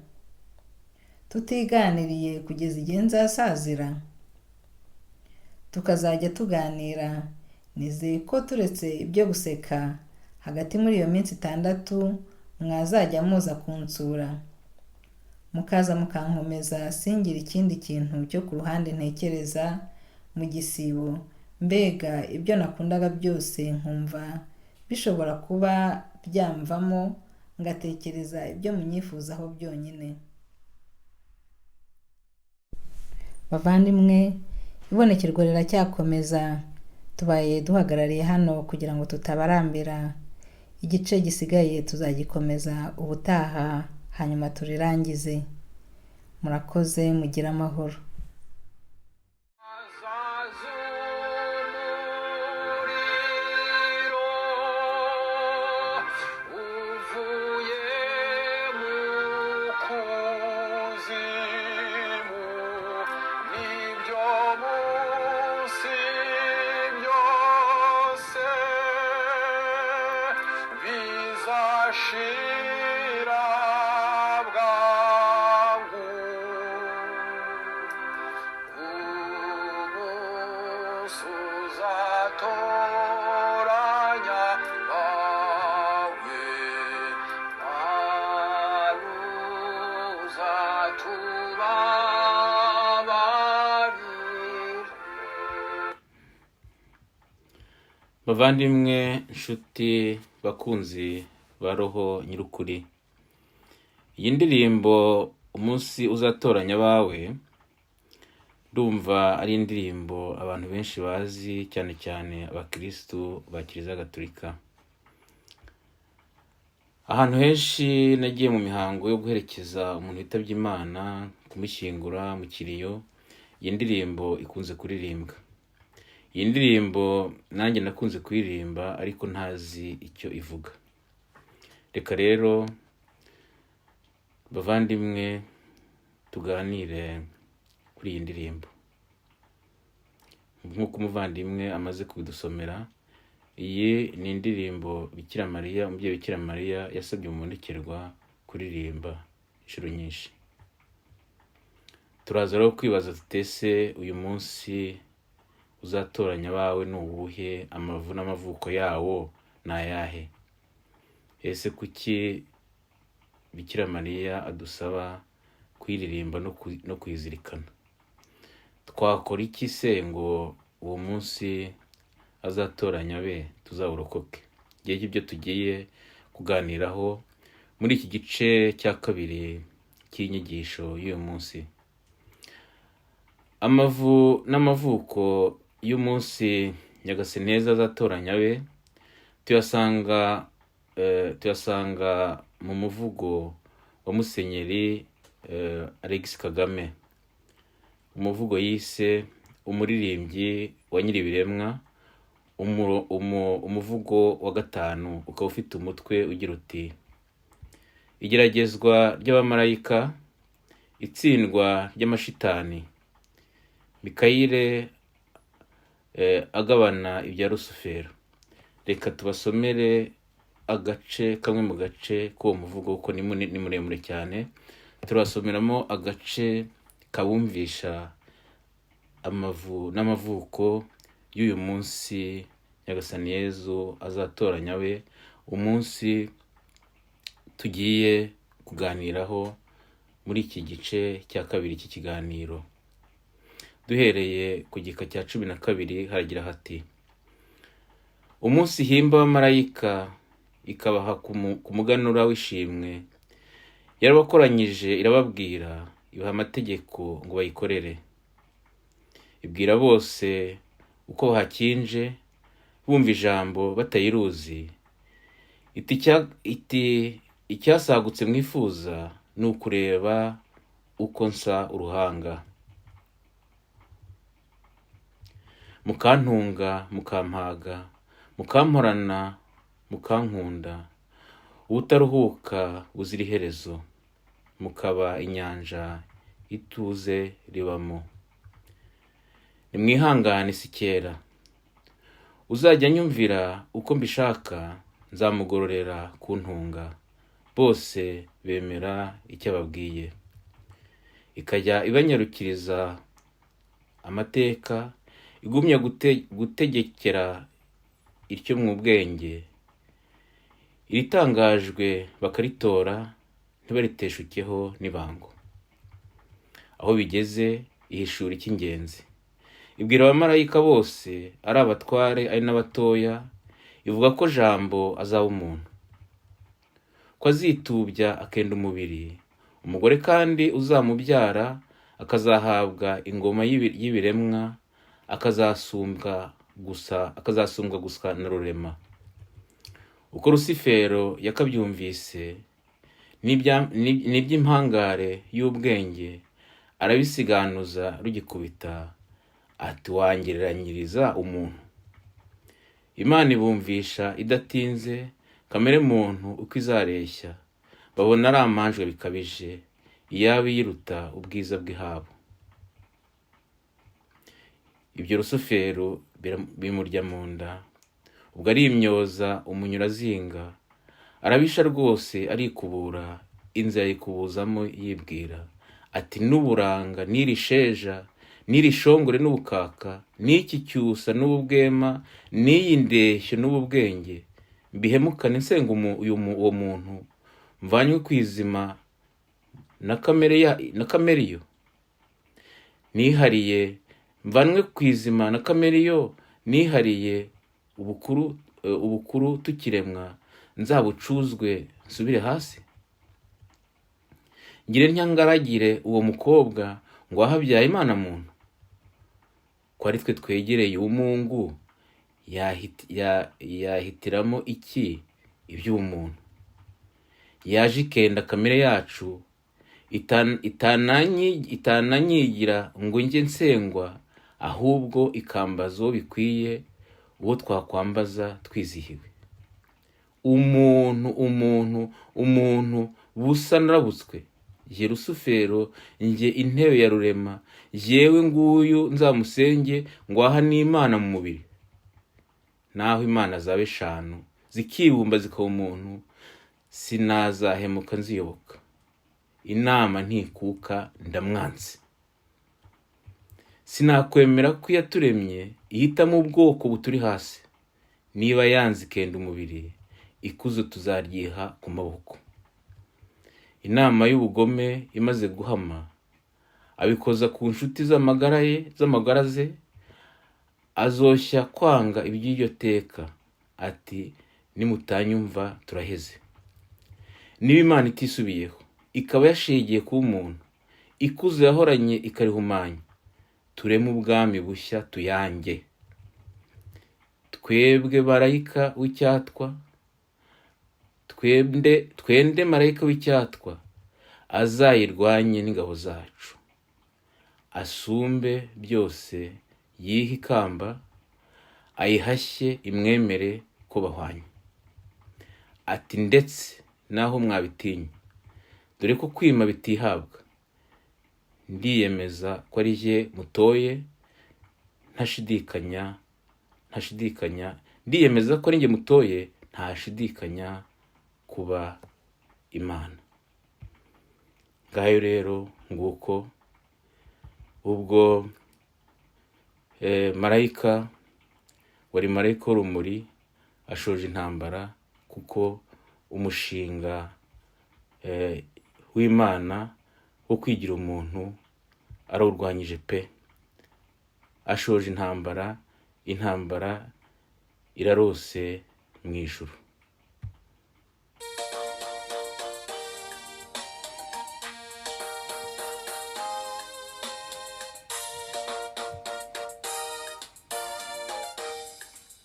tutiganiriye kugeza igihe nzasazira? Tukazajya tuganira, nizeye ko turetse ibyo guseka, hagati muri iyo minsi 6 mwazajya muza kunsura, mukaza mukankomeza singira ikindi kintu cyo ku ruhande ntekereza mu gisibo. Mbega ibyo nakundaga byose nkumva bishobora kuba byamvamo, ngatekereza ibyo munyifuzaho byonyine. Bavandimwe, ibonekerwa riracyakomeza. Tubaye duhagarariye hano kugira ngo tutabarambira. Igice gisigaye tuzagikomeza ubutaha, hanyuma turirangize. Murakoze, mugira amahoro. Bavandimwe, nshuti, bakunzi ba roho nyirukuri, iyi ndirimbo umunsi uzatoranya abawe, ndumva ari indirimbo abantu benshi bazi, cyane cyane abakristo ba Kiliziya Gatolika. Ahantu henshi nagiye mu mihango yo guherekeza umuntu witabye Imana, kumushyingura mu kiriyo, iyi ndirimbo ikunze kuririmbwa. Iyi ndirimbo nanjye nakunze kuririmba, ariko ntazi icyo ivuga. Reka rero bavandimwe tuganire kuri iyi ndirimbo. Nk'uko umuvandimwe amaze kubidusomera, iyi ni indirimbo Bikira Mariya, umubyeyi Bikira Mariya yasabye umubonekerwa kuririmba inshuro nyinshi. Turaza rero kwibaza tutese uyu munsi uzatoranya abawe ni uwuhe, amavu n'amavuko yawo ni ayahe? Ese kuki Bikira Mariya adusaba kuyiririmba no kuyizirikana? Twakora iki se ngo uwo munsi azatoranya be tuzawurokoke? Ngiye ibyo tugiye kuganiraho muri iki gice cya 2 cy'inyigisho y'uyu munsi. Amavu n'amavuko y'umunsi Nyagasani azatoranya be tuyasanga mu muvugo wa Musenyeri Alexis Kagame, umuvugo yise umuririmbyi wa Nyiribiremwa, umuvugo wa 5, ukaba ufite umutwe ugira uti: igeragezwa ry'abamarayika, itsindwa ry'amashitani, Mikayire agabana ibya Rusufero. Reka tubasomere agace kamwe mu gace k'uwo muvugo kuko ni muremure cyane. Turabasomeramo agace kabumvisha n'amavuko y'uyu munsi Nyagasani Yezu azatoranya we, umunsi tugiye kuganiraho muri iki gice cya kabiri cy'ikiganiro. Duhereye ku gika cya 12 haragira hati: umunsi himba abamarayika ikabaha ku muganura w'ishimwe, yarabakoranyije irababwira, ibaha amategeko ngo bayikorere. Ibwira bose uko hakinje bumva ijambo batayiruzi, iti icyasagutse mwifuza ni ukureba uko nsa uruhanga, mukantunga mukampaga, mukamporana mukankunda, ubutaruhuka buzira iherezo, mukaba inyanja ituze ribamo. Nimwihangane si kera, uzajya nyumvira uko mbishaka nzamugororera kuntunga. Bose bemera icyo ababwiye, ikajya ibanyarukiriza amateka, igumya gutegekera ityo mu bwenge. Iritangajwe bakaritora ntibariteshukeho n'ibango. Aho bigeze ihishura icy'ingenzi, ibwira abamarayika bose ari abatware ari n'abatoya, ivuga ko Jambo azaba umuntu, ko azitubya akenda umubiri, umugore kandi uzamubyara akazahabwa ingoma y'ibiremwa, akazasumbwa gusa na rurema. Uko Rusifero yakabyumvise n'iby'impangare y'ubwenge arabisiganuza rugikubita, ati wangereranyiriza umuntu. Imana ibumvisha idatinze kamere muntu uko izareshya, babona ari amanjwe bikabije, iyaba yiruta ubwiza bw'ihabo. Ibyo Rusufero bimurya mu nda, ubwo ari imyoza umunyura zinga, arabisha rwose arikubura, inzira yikubuzamo yibwira, ati n'uburanga n'iri sheja n'iri shongore n'ubukaka n'iki cyusa n'ububwema n'iyi ndeshyo n'ububwenge, mbihemukane nsenga uwo muntu mvanywe kwizima na kamere yo nihariye, mvanwe kwizima na kamere yo nihariye, ubukuru tukiremwa nzabucuzwe nsubire hasi. Ngire ntangaragire uwo mukobwa ngo ahabyaye Imana muntu, ko ari twe twegereye umungu yahitiramo iki iby'umuntu. Yaje ikenda kamere yacu, itananyigira ngo njye nsengwa, ahubwo ikambaza uwo bikwiye, uwo twakwambaza twizihiwe. Umuntu busa narabutswe, jye Rusufero, njye intebe ya rurema, jewe nguyu nzamusenge ngo aha n'Imana mu mubiri. Naho Imana zaba 5 zikibumba zikaba umuntu, sinazahemuka nziyoboka. Inama ntikuka ndamwanze. Sinakwemera ko yaturemye ihitamo ubwoko buturi hasi. Niba yanze ikenda umubiri, ikuzo tuzaryiha ku maboko. Inama y'ubugome imaze guhama, abikoza ku nshuti z'amagara ze, azoshya kwanga iby'iryo teka, ati nimutanyumva turaheze. Niba Imana itisubiyeho, ikaba yashigiye ku umuntu, ikuzo yahoranye ikarihumanya, tureme ubwami bushya tuyange. Twebwe marayika w'icyatwa, twende marayika w'icyatwa, azayirwanye n'ingabo zacu, asumbe byose, yihe ikamba, ayihashye imwemere ko bahwanye. Ati ndetse naho mwabitinya, dore ko kwima bitihabwa, ndiyemeza ko ari jye mutoye ntashidikanya, ndiyemeza ko ari jye mutoye ntashidikanya kuba Imana. Ngayo rero nguko ubwo marayika wari marayika w'urumuri ashoje intambara, kuko umushinga w'Imana wo kwigira umuntu arawurwanyije pe. Ashoje intambara irarose mu ijuru.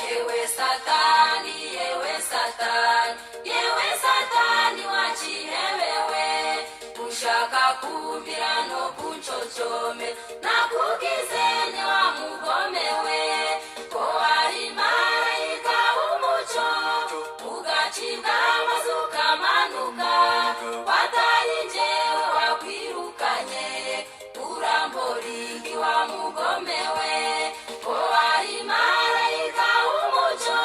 Yewe Satani wachihewewe, ushaka kumvira no kunchochome, nakugizeni wa mugomewe, ko ari marayika w'umuco, ugacibwa amazuka manuka, watari njyewe wakwirukanye, uramboriga wa mugomewe, ko ari marayika w'umuco,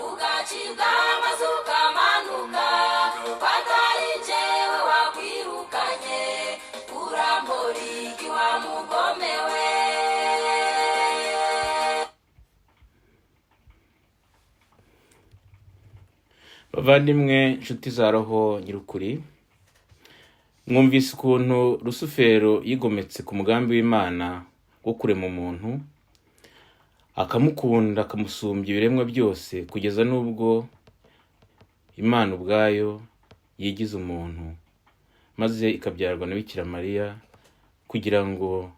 ugacibwa amazuka manuka, watari njyewe wakwirukanye, uramboriga wa mugomewe. Bavandimwe, nshuti za roho nyirukuri, mwumvise ukuntu Rusufero yigometse ku mugambi w'Imana wo kurema umuntu, akamukunda akamusumbya ibiremwa byose, kugeza n'ubwo Imana ubwayo yigize umuntu maze ikabyarwa na Bikira Mariya kugira ngo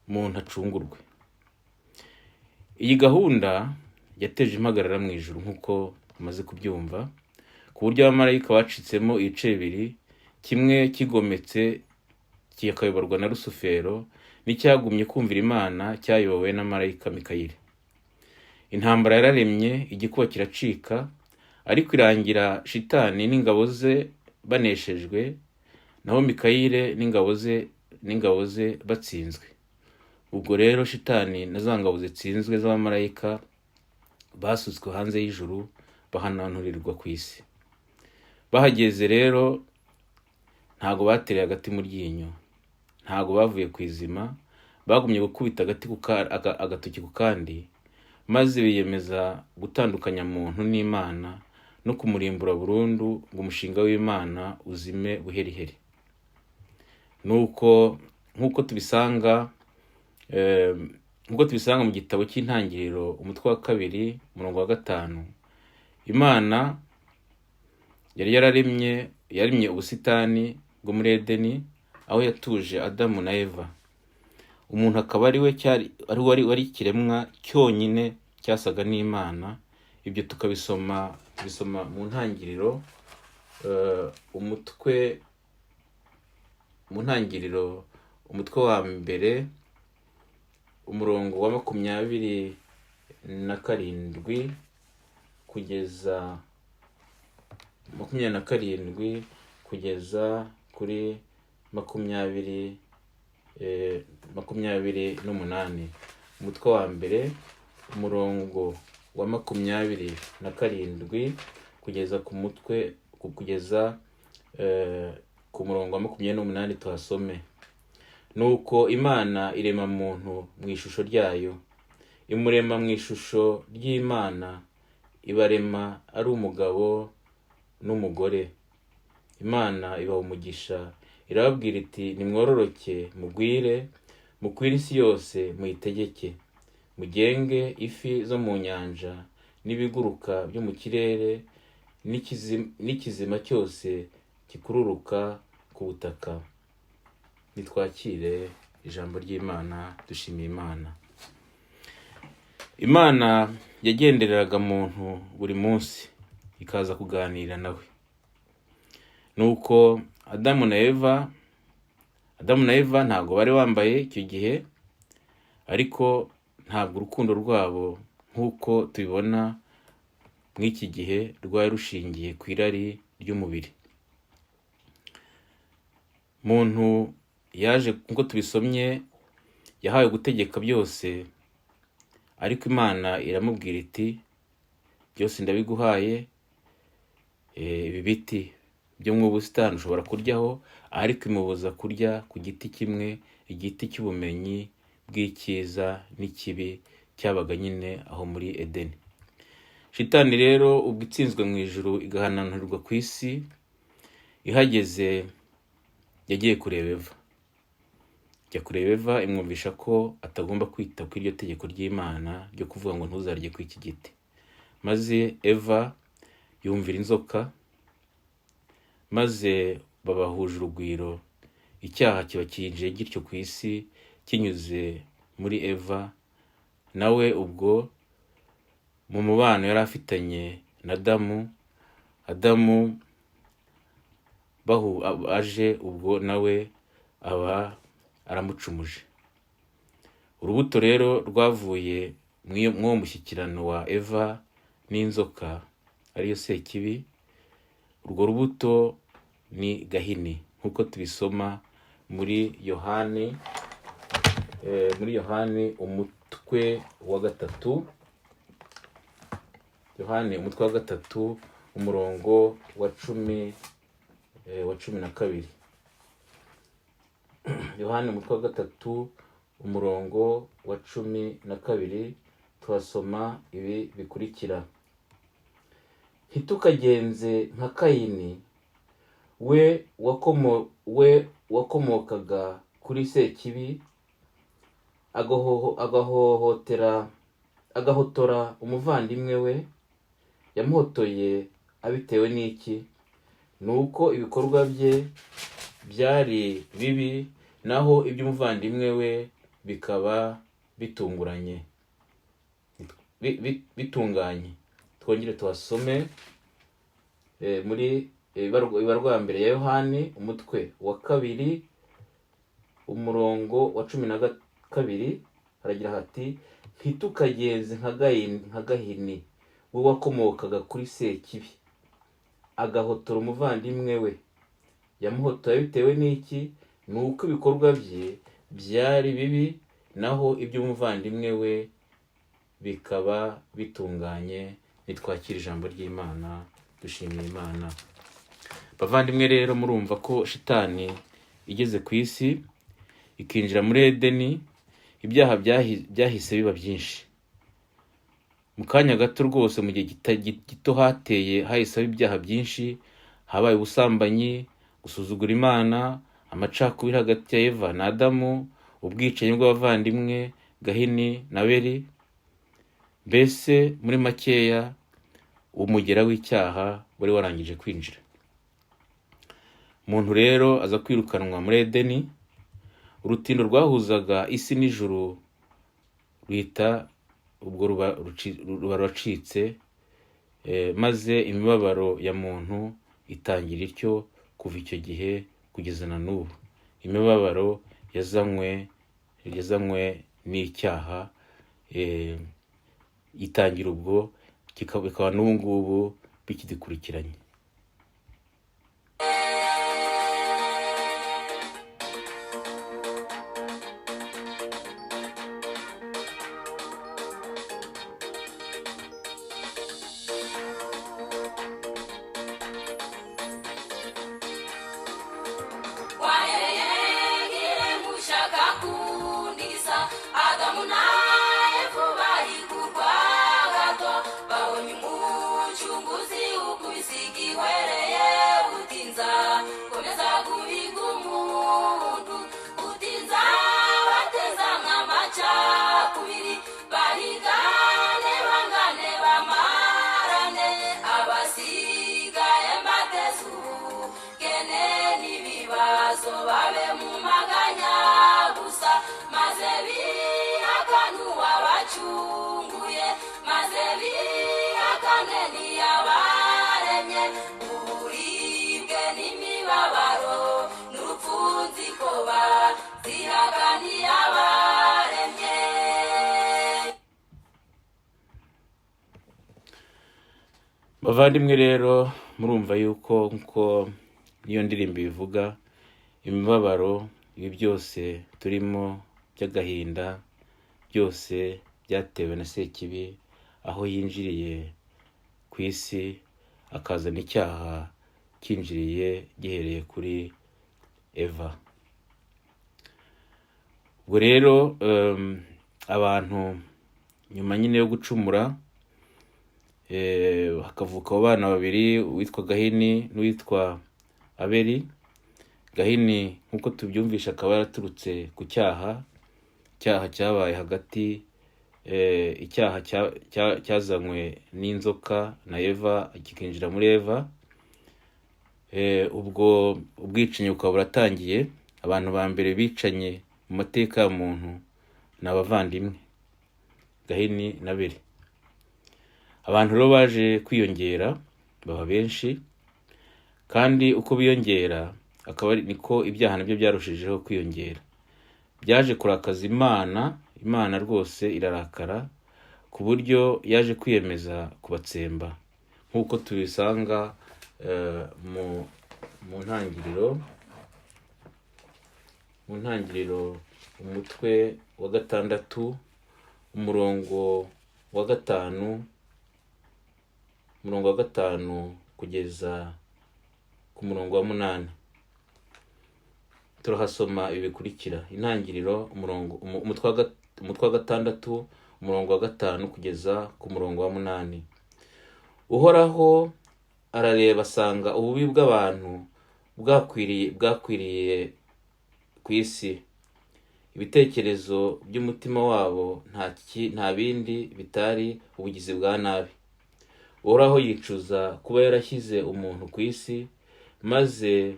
umuntu acungurwe. Iyi gahunda yateje impagarara mu ijuru nk'uko umaze kubyumva, ku buryo abamarayika bacitsemo ibice bibiri, kimwe kigometse kikayoborwa na Rusufero, n'icyagumye kumvira Imana cyayobowe na marayika Mikayeli. Intambara yararemye, igikuba kiracika, ariko irangira Shitani n'ingabo ze baneshejwe, naho Mikayeli n'ingabo ze batsinzwe. Ubwo rero Shitani na za ngabo zitsinzwe z'abamarayika basutswe hanze y'ijuru, bahananturirwa ku isi. Bahageze rero ntago batereye agati mu ryinyo, ntago bavuye ku izima, bagumye gukubita agatoki ku kandi, maze biyemeza gutandukanya muntu n'Imana no kumurimbura burundu, ngo umushinga w'Imana uzime buheriheri. Nk'uko tubisanga mu gitabo cy'Intangiriro umutwe wa 2 umurongo wa 5, Imana yari yaremye ubusitani bwo muri Edeni, aho yatuje Adamu na Eva. Umuntu akaba wari ikiremwa cyonyine cyasaga n'Imana. Ibyo tukabisoma mu Ntangiriro umutwe wa 2 umurongo wa 27 kugeza 27 kugeza kuri 28. Umutwe wa 2 umurongo wa 27 kugeza ku murongo wa 28 tuhasome. Nuko Imana irema muntu mu ishusho ryayo, imurema mu ishusho ry'Imana, ibarema ari umugabo n'umugore. Imana ibaha umugisha, irababwira iti nimwororoke, mugwire, mukwire isi yose, muyitegeke, mugenge ifi zo mu nyanja n'ibiguruka byo mu kirere n'ikizima cyose kikururuka ku butaka. Nitwakire ijambo ry'Imana, dushimiye Imana. Imana yagendereraga muntu buri munsi, ikaza kuganira nawe. Nuko Adamu na Eva ntabwo bari bambaye icyo gihe, ariko ntabwo urukundo rwabo nk'uko tubibona mw'iki gihe rwari rushingiye ku irari ry'umubiri. Muntu yaje nk'uko tubisomye yahawe gutegeka byose, ariko Imana iramubwira iti byose ndabiguhaye, ibi biti byo mu busitani ushobora kuryaho, ariko imubuza kurya ku giti kimwe, igiti cy'ubumenyi bw'icyiza n'ikibi cyabaga nyine aho muri Edeni. Shitani rero ubwo itsinzwe mu ijuru igahananturirwa ku isi, ihageze yagiye kureba Eva. Jya kureba Eva imwumvisha ko atagomba kwita ku iryo tegeko ry'Imana ryo kuvuga ngo ntuzarye ku iki giti. Maze Eva yumvira inzoka, maze babahuje urugwiro. Icyaha kiba kinjiye gityo ku isi kinyuze muri Eva, nawe ubwo mu mubano yari afitanye na Adamu aje ubwo nawe aba aramucumuje. Urubuto rero rwavuye mw'uwo mushyikirano wa Eva n'inzoka ariyo Sekibi. Urwo rubuto ni Gahini, nk'uko tubisoma muri Yohani umutwe wa 3, Yohani umutwe wa 3 umurongo wa 12. Yohani umutwe wa 3 umurongo wa 12 tuhasoma ibi bikurikira: ntitukagenze nka Kayini, we wakomokaga kuri Sekibi, agahotora umuvandimwe we. Yamuhotoye abitewe n'iki? Nuko ibikorwa bye byari bibi, naho iby'umuvandimwe we bikaba bitunganye. Twongere tuhasome muri ibarwa mbere ya Yohani umutwe wa 2 umurongo wa 12 haragira hati: ntitukagenze nka Gahini, we wakomokaga kuri Sekibi, agahotora umuvandimwe we. Yamuhotoye bitewe n'iki? Nuko ibikorwa bye byari bibi, naho iby'umuvandimwe we bikaba bitunganye. Nitwakira ijambo ry'Imana, dushimiye Imana. Bavandimwe rero, murumva ko Shitani igeze ku isi ikinjira muri Edeni, ibyaha byahise biba byinshi. Mu kanya gato rwose, mu gihe gito hateye hahise haba ibyaha byinshi. Habaye ubusambanyi, gusuzugura Imana, amacakubiri hagati ya Eva na Adamu, ubwicanyi bw'abavandimwe Gahini na Abeli. Mbese muri makeya umugera w'icyaha wari warangije kwinjira. Umuntu rero aza kwirukanwa muri Edeni. Urutindo rwahuzaga isi n'ijuru ruhita ubwo ruba ruracitse, maze imibabaro ya muntu itangira ityo kuva icyo gihe kugeza na n'ubu. Imibabaro yazanywe n'icyaha, itangira ubwo bikaba n'ubu ngubu bikidukurikiranye. Bavandimwe rero, murumva yuko nko niyo ndirimbo ivuga imibabaro ibi byose turimo by'agahinda byose byatewe na Sekibi, aho yinjiriye ku isi akazana icyaha cyinjiriye gihereye kuri Eva. Ubwo rero abantu nyuma nyine yo gucumura hakavuka abana babiri, uwitwa Gahini n'uwitwa Abeli. Gahini nk'uko tubyumvisha akaba yaraturutse ku cyaha cyabaye hagati, icyaha cyazanywe n'inzoka na Eva kikinjira muri Eva. Ubwo ubwicanyi bukaba buratangiye. Abantu ba mbere bicanye mu mateka ya muntu ni abavandimwe Gahini na Abeli. Abantu rero baje kwiyongera baba benshi, kandi uko biyongera akaba niko ibyaha nabyo byarushijeho kwiyongera. Byaje kurakaza Imana rwose irarakara, ku buryo yaje kwiyemeza kubatsemba nk'uko tubisanga mu ntangiriro umutwe wa 6 umurongo wa 5 kugeza ku murongo wa 8. Turahasoma ibi bikurikira. Intangiriro umutwe wa 6 umurongo wa 5 kugeza ku murongo wa 8. Uhoraho arareba asanga ububi bw'abantu bwakwiriye ku isi. Ibitekerezo by'umutima wabo nta bindi bitari ubugizi bwa nabi. Uhoraho yicuza kuba yarashyize umuntu ku isi, maze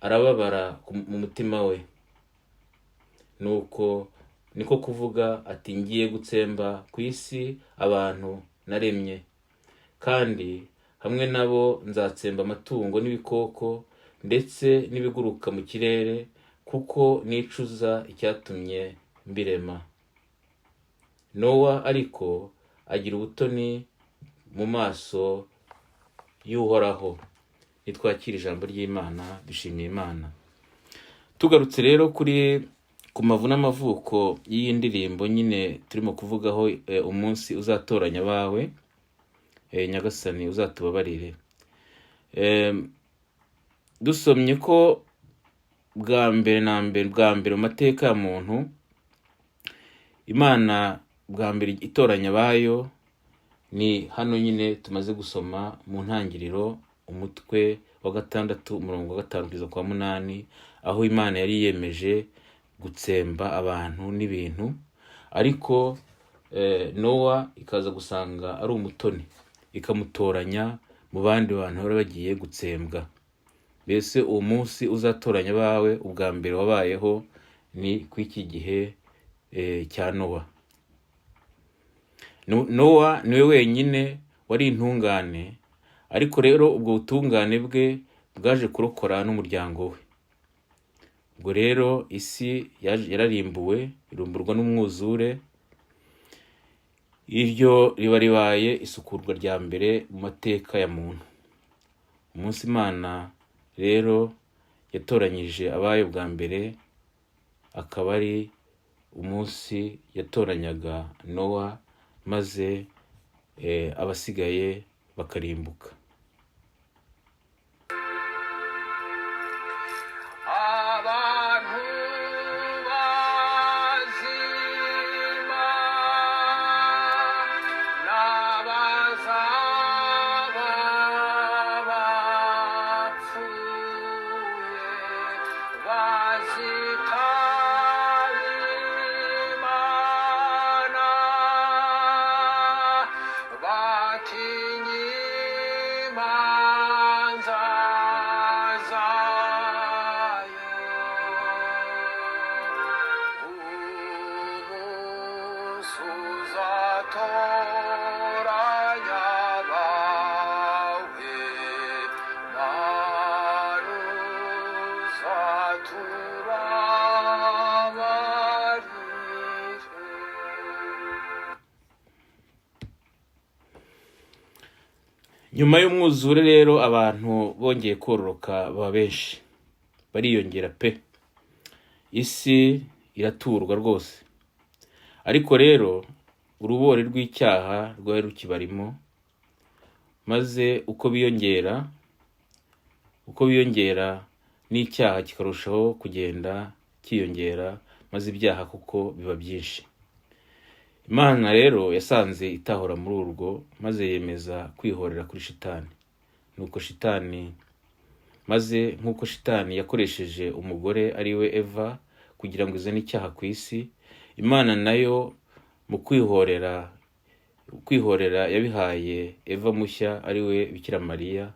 arababara mu mutima we. Nuko niko kuvuga ati, ngiye gutsemba ku isi abantu naremye, kandi hamwe nabo nzatsemba amatungo n'ibikoko ndetse n'ibiguruka mu kirere, kuko nicuza icyatumye mbirema. Nowa ariko agira ubutoni mu maso y'Uhoraho. Nitwakira ijambo ry'Imana, dushimiye Imana. Tugarutse rero ku mavu n'amavuko y'iyi ndirimbo nyine turimo kuvugaho, umunsi uzatoranya abawe, Nyagasani uzatubabarire. Dusomye ko bwa mbere mu mateka ya muntu, Imana bwa mbere itoranya abayo ni hano nyine tumaze gusoma mu ntangiriro umutwe wa 6 umurongo wa 5 kugeza kwa 8, aho Imana yari yemeje gutsemba abantu n'ibintu, ariko Nowa ikaza gusanga ari umutoni, ikamutoranya mu bandi bantu bari bagiye gutsembwa. Mbese uwo munsi uzatoranya abawe ubwa mbere wabayeho ni kw'iki gihe cya Nowa. Nowa niwe wenyine wari intungane, ariko rero ubwo butungane bwe bwaje kurokora n'umuryango we. Ubwo rero isi yararimbuwe, irumburwa n'umwuzure. Iryo riba ribaye isukurwa rya mbere mu mateka ya muntu. Umunsi Imana rero yatoranyije abayo bwa mbere, akaba ari umunsi yatoranyaga Nowa, maze abasigaye bakarimbuka. Abantu bazima n'abazaba bapfuye bazitaba Imana, batinye imanza zayo. Umunsi uzatoranya abawe, Mana uzatubabarire. Nyuma y'umwuzure rero abantu bongeye kororoka baba benshi, bariyongera pe. isi iraturwa rwose. Ariko rero urubori rw'icyaha rwari rukibarimo, maze uko biyongera n'icyaha kikarushaho kugenda kiyongera, maze ibyaha kuko biba byinshi. Imana rero yasanze itahora muri urwo, maze yemeza kwihorera kuri Shitani. Maze nk'uko Shitani yakoresheje umugore ari we Eva kugira ngo izane icyaha ku isi, Imana nayo mu kwihorera yabihaye Eva mushya ari we Bikira Mariya.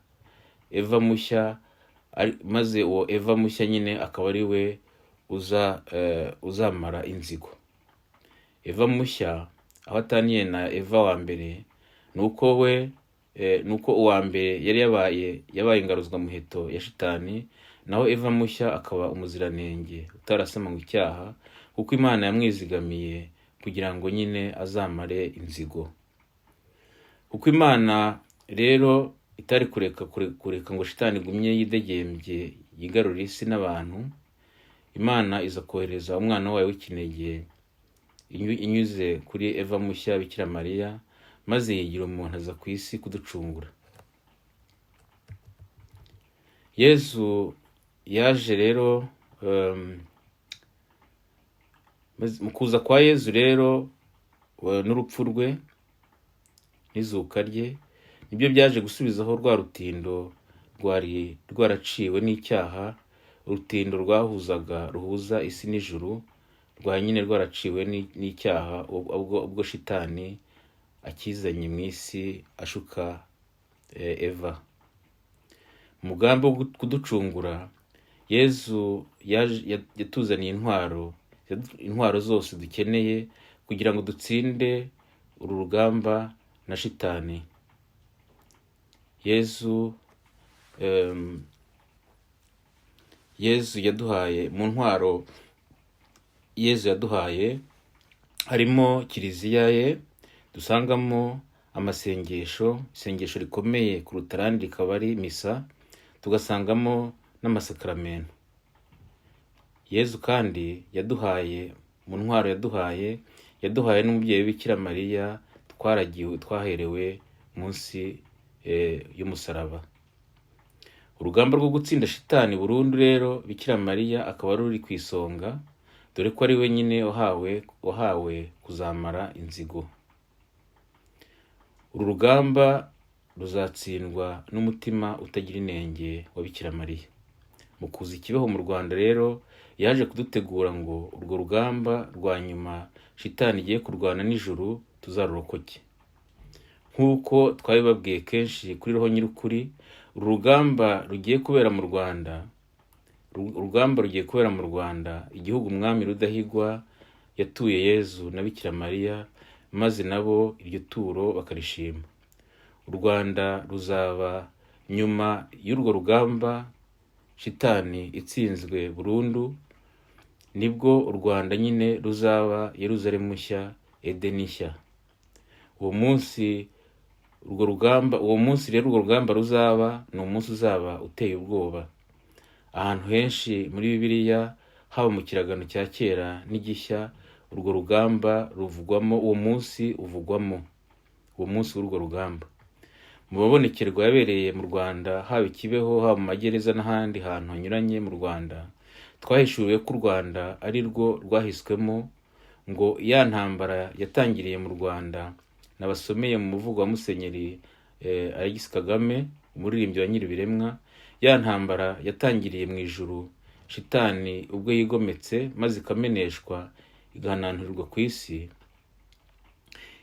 Eva mushya, maze uwo Eva mushya nyine akaba ari we uzamara inzigo. Eva mushya aho ataniye na Eva wa mbere nuko uwa mbere yari yabaye ingaruzwa muheto ya Shitani, naho Eva mushya akaba umuziranenge utarasamanywe icyaha, kuko Imana yamwizigamiye kugira ngo nyine azamare inzigo. Kuko Imana rero itari kureka ngo Shitani gumye yidegembye yigarurira isi n'abantu, Imana iza kohereza umwana wayo w'ikinege inyuze kuri Eva mushya Bikira Mariya, maze yigira umuntu aza ku isi kuducungura. Yezu yaje rero, mu kuza kwa Yezu rero n'urupfu rwe n'izuka rye nibyo byaje gusubizaho rwa rutindo rwari rwaraciwe n'icyaha, urutindo ruhuza isi n'ijuru, rwa nyine rwaraciwe n'icyaha ubwo Shitani akizanye mu isi ashuka Eva. Umugambi wo kuducungura, Yezu yatuzaniye intwaro zose dukeneye kugira ngo dutsinde uru rugamba na Shitani. Yezu yaduhaye mu ntwaro Yezu yaduhaye harimo kiliziya ye, dusangamo isengesho rikomeye kuruta arandi rikaba ari misa, tugasangamo n'amasakaramentu. Yezu kandi yaduhaye mu ntwaro yaduhaye n'umubyeyi Bikira Mariya twaherewe munsi y'umusaraba. Urugamba rwo gutsinda Shitani burundu rero Bikira Mariya akaba ruri ku isonga, dore ko ari we nyine wahawe kuzamara inzigo. Uru rugamba ruzatsindwa n'umutima utagira inenge wa Bikira Mariya. Mu kuza ikibeho mu Rwanda rero yaje kudutegura ngo urwo rugamba rwa nyuma Shitani igiye kurwana n'ijuru tuzarurokoke. Nk'uko twabibabwiye kenshi kuri Roho Nyir'ukuri, urugamba rugiye kubera mu Rwanda, igihugu umwami Rudahigwa yatuye Yezu na Bikira Mariya, maze nabo iryo turo bakarishima. U Rwanda ruzaba nyuma y'urwo rugamba Shitani itsinzwe burundu, nibwo u Rwanda nyine ruzaba Yeruzalemu nshya, Edeni nshya. Uwo munsi rero urwo rugamba ruzaba ni umunsi uzaba uteye ubwoba. Ahantu henshi muri Bibiliya, haba mu kiragano cya kera n'igishya, urwo rugamba ruvugwamo, uwo munsi w'urwo rugamba. Mu mabonekerwa yabereye mu Rwanda, haba i Kibeho, haba mu magereza n'ahandi hantu hanyuranye mu Rwanda, twahishuriwe ko u Rwanda ari rwo rwahiswemo, ngo ya ntambara yatangiriye mu Rwanda nabasomeye mu muvugo wa Musenyeri Alexis Kagame, umuririmbyi wa Nyiribiremwa. Ya ntambara yatangiriye mu ijuru, Shitani ubwo yigometse maze ikameneshwa igahananturirwa ku isi,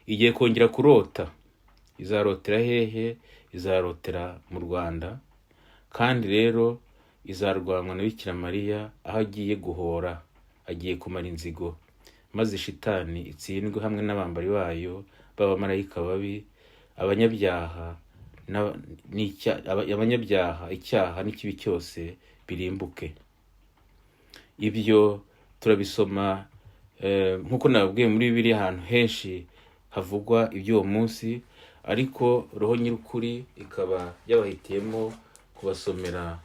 igiye kongera kurota. Izarotera hehe? Izarotera mu Rwanda, kandi rero izarwanwa na Bikira Mariya, aho agiye guhora, agiye kumara inzigo, maze Shitani itsindwe hamwe n'abambari bayo b'abamarayika babi, abanyabyaha, icyaha n'ikibi cyose birimbuke. Ibyo turabisoma nk'uko nababwiye muri Bibiliya, ahantu henshi havugwa iby'uwo munsi, ariko Roho Nyir'ukuri ikaba yabahitiyemo kubasomera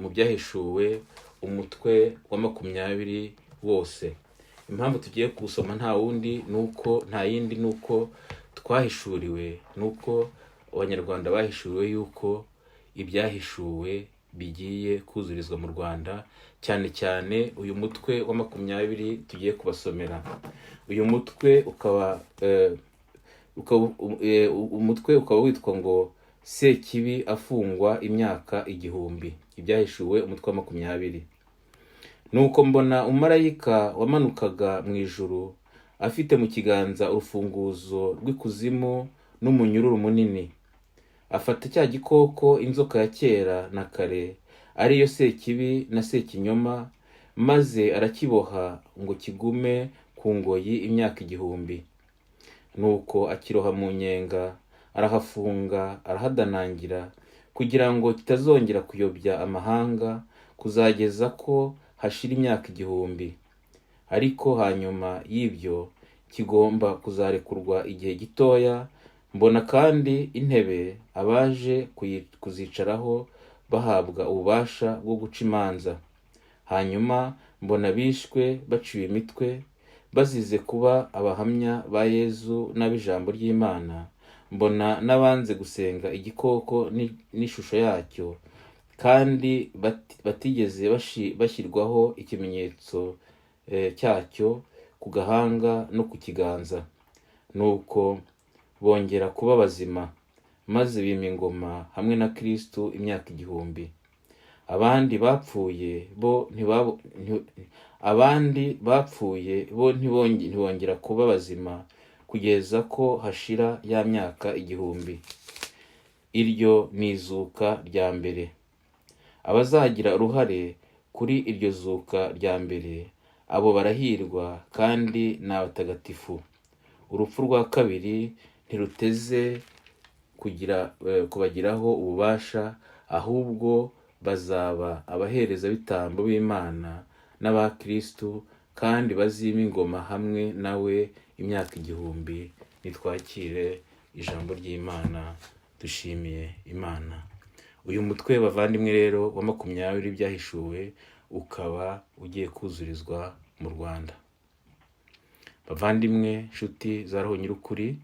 mu byahishuwe umutwe wa 20 wose. Impamvu tugiye kusoma nta yindi nuko twahishuriwe, nuko abanyarwanda bahishuriwe yuko ibyahishuwe bigiye kuzurizwa mu Rwanda, cyane cyane uyu mutwe wa 20 tugiye kubasomera. Uyu mutwe ukaba witwa ngo Sekibi afungwa imyaka 1000. Ibyahishuwe umutwe wa 20. Nuko mbona umarayika wamanukaga mu ijuru afite mu kiganza urufunguzo rw'ikuzimu n'umunyururu munini. Afata cya gikoko, inzoka ya kera na kare, ariyo Sekibi na Sekinyoma, maze arakiboha ngo kigume ku ngoyi imyaka 1000. Nuko akiroha mu nyenga, arahafunga, arahadanangira, kugira ngo kitazongera kuyobya amahanga kuzageza ko hashira imyaka 1000. Ariko hanyuma y'ibyo kigomba kuzarekurwa igihe gitoya. Mbona kandi intebe abaje kuzicaraho bahabwa ububasha bwo guca imanza. Hanyuma mbona bishwe baciwe imitwe bazize kuba abahamya ba Yezu n'ab'ijambo ry'Imana. Mbona n'abanze gusenga igikoko n'ishusho yacyo, kandi batigeze bashyirwaho ikimenyetso cyacyo ku gahanga no ku kiganza. Nuko bongera kuba bazima, maze bima ingoma hamwe na Kristo imyaka 1000. Abandi bapfuye bo ntibongera kuba bazima kugeza ko hashira ya myaka 1000. Iryo ni izuka rya mbere. Abazagira uruhare kuri iryo zuka rya mbere, abo barahirwa kandi ni abatagatifu. Urupfu rwa kabiri ntiruteze kubagiraho ububasha, ahubwo bazaba abaherezabitambo b'Imana n'aba Kristo, kandi bazima ingoma hamwe nawe imyaka 1000. Nitwakire ijambo ry'Imana. Dushimiye Imana. Uyu mutwe bavandimwe rero wa 20 byahishuwe ukaba ugiye kuzurizwa mu Rwanda. Bavandimwe, nshuti za roho nyirukuri,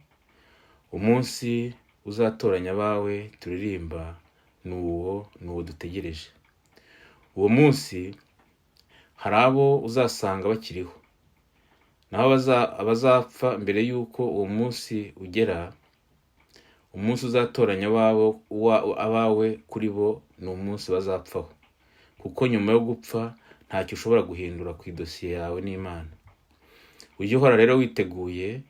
umunsi uzatoranya abawe turirimba nuwo dutegereje. Uwo munsi hari abo uzasanga bakiriho, naho abazapfa mbere yuko uwo munsi ugera. Umunsi uzatoranya abawe kuri bo ni umunsi bazapfaho, kuko nyuma yo gupfa ntacyo ushobora guhindura ku idosiye yawe n'Imana. Ujye uhora rero witeguye,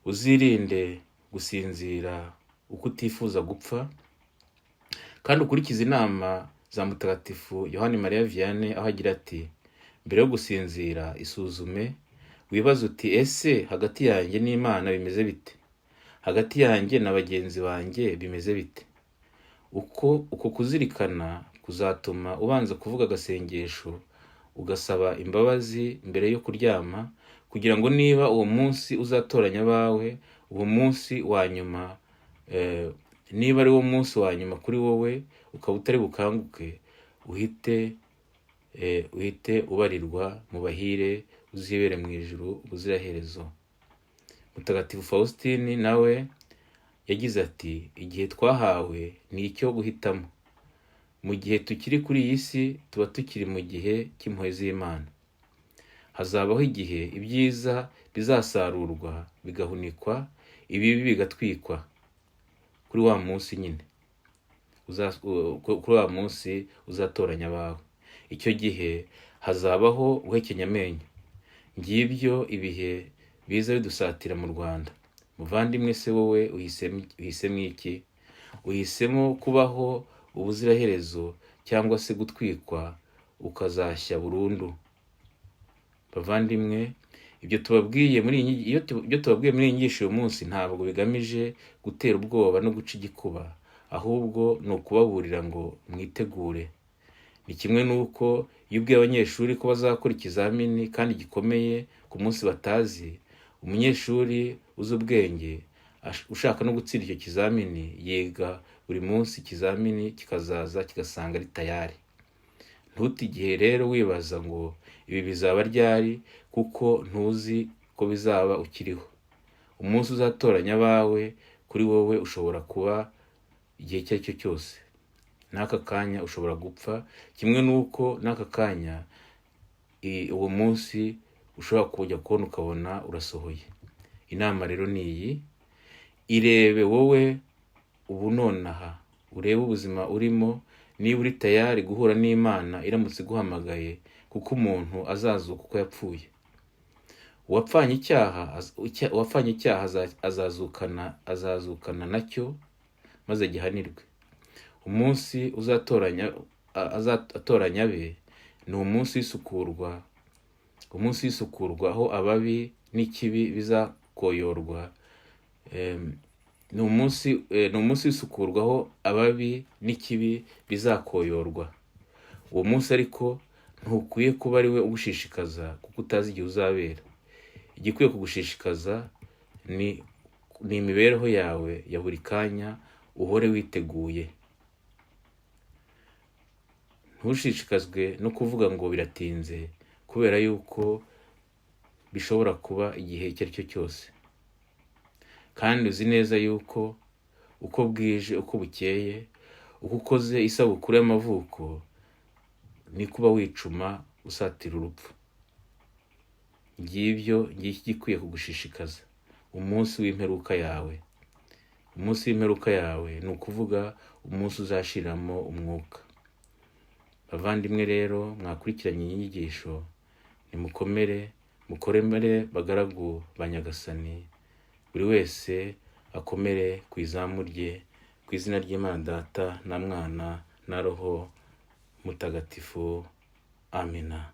uzirinde gusinzira uko utifuza gupfa, kandi ukurikize inama za Mutagatifu Yohani Mariya Vianney, aho agira ati: mbere yo gusinzira isuzume, wibaze uti ese hagati yanjye n'Imana bimeze bite? Hagati yanjye na bagenzi banjye bimeze bite? Uko kuzirikana kuzatuma ubanza kuvuga agasengesho, ugasaba imbabazi mbere yo kuryama, kugira ngo niba uwo munsi uzatoranya abawe, uwo munsi wa nyuma, niba ari wo munsi wa nyuma kuri wowe, ukaba utari bukanguke, uhite ubarirwa mu bahire, uzibere mu ijuru ubuziraherezo. Mutagatifu Faustin nawe yagize ati: igihe twahawe ni icyo guhitamo. Mu gihe tukiri kuri iyi si tuba tukiri mu gihe cy'impuhwe z'Imana. Hazabaho igihe ibyiza bizasarurwa bigahunikwa, ibibi bigatwikwa. Kuri wa munsi nyine, kuri wa munsi uzatoranya abawe. Icyo gihe hazabaho guhekenya amenyo. Ngibyo ibihe biza bidusatira mu Rwanda. Muvandimwe, se wowe uhisemo iki? Uhisemo kubaho ubuziraherezo cyangwa se gutwikwa ukazashya burundu? Bavandimwe, ibyo tubabwiye muri iyi nyigisho uyu munsi ntabwo bigamije gutera ubwoba no guca igikuba, ahubwo ni ukubaburira ngo mwitegure. Ni kimwe n'uko iyo ubwiye abanyeshuri ko bazakora ikizamini kandi gikomeye ku munsi batazi, umunyeshuri uzi ubwenge ushaka no gutsinda icyo kizamini yiga buri munsi, ikizamini kikazaza kigasanga ari tayari. Ntutigere rero wibaza ngo ibi bizaba ryari, kuko ntuzi ko bizaba ukiriho. Umunsi uzatoranya abawe kuri wowe ushobora kuba igihe icyo ari cyo cyose. N'aka kanya ushobora gupfa, kimwe n'uko n'aka kanya uwo munsi ushobora kujya kubona ukabona urasohoye. Inama rero ni iyi: irebe wowe ubu nonaha, urebe ubuzima urimo, niba uri tayari guhura n'Imana iramutse iguhamagaye, kuko umuntu azazuka uko yapfuye. Uwapfanye icyaha azazukana nacyo maze gihanirwe. Umunsi azatoranya abe ni umunsi w'isukurwa, aho ababi n'ikibi bizakoyorwa. Ni umunsi w'isukurwa aho ababi n'ikibi bizakoyorwa. Uwo munsi ariko ntukwiye kuba ari we ugushishikaza, kuko utazi igihe uzabera. Igikwiye kugushishikaza ni imibereho yawe ya buri kanya, uhore witeguye. Ntushishikazwe no kuvuga ngo biratinze, kubera yuko bishobora kuba igihe icyo ari cyo cyose. Kandi uzi neza yuko uko bwije uko bukeye, uko ukoze isabukuru y'amavuko, niko uba wicuma usatira urupfu. Ngibyo gikwiye kugushishikaza, umunsi w'imperuka yawe. Umunsi w'imperuka yawe ni ukuvuga umunsi uzashiramo umwuka. Bavandimwe rero mwakurikiranye iyi nyigisho, nimukomere, mukoremere bagaragu ba Nyagasani. Buri wese akomere ku izamu rye, ku izina ry'Imana Data na Mwana na Roho Mutagatifu. Amina.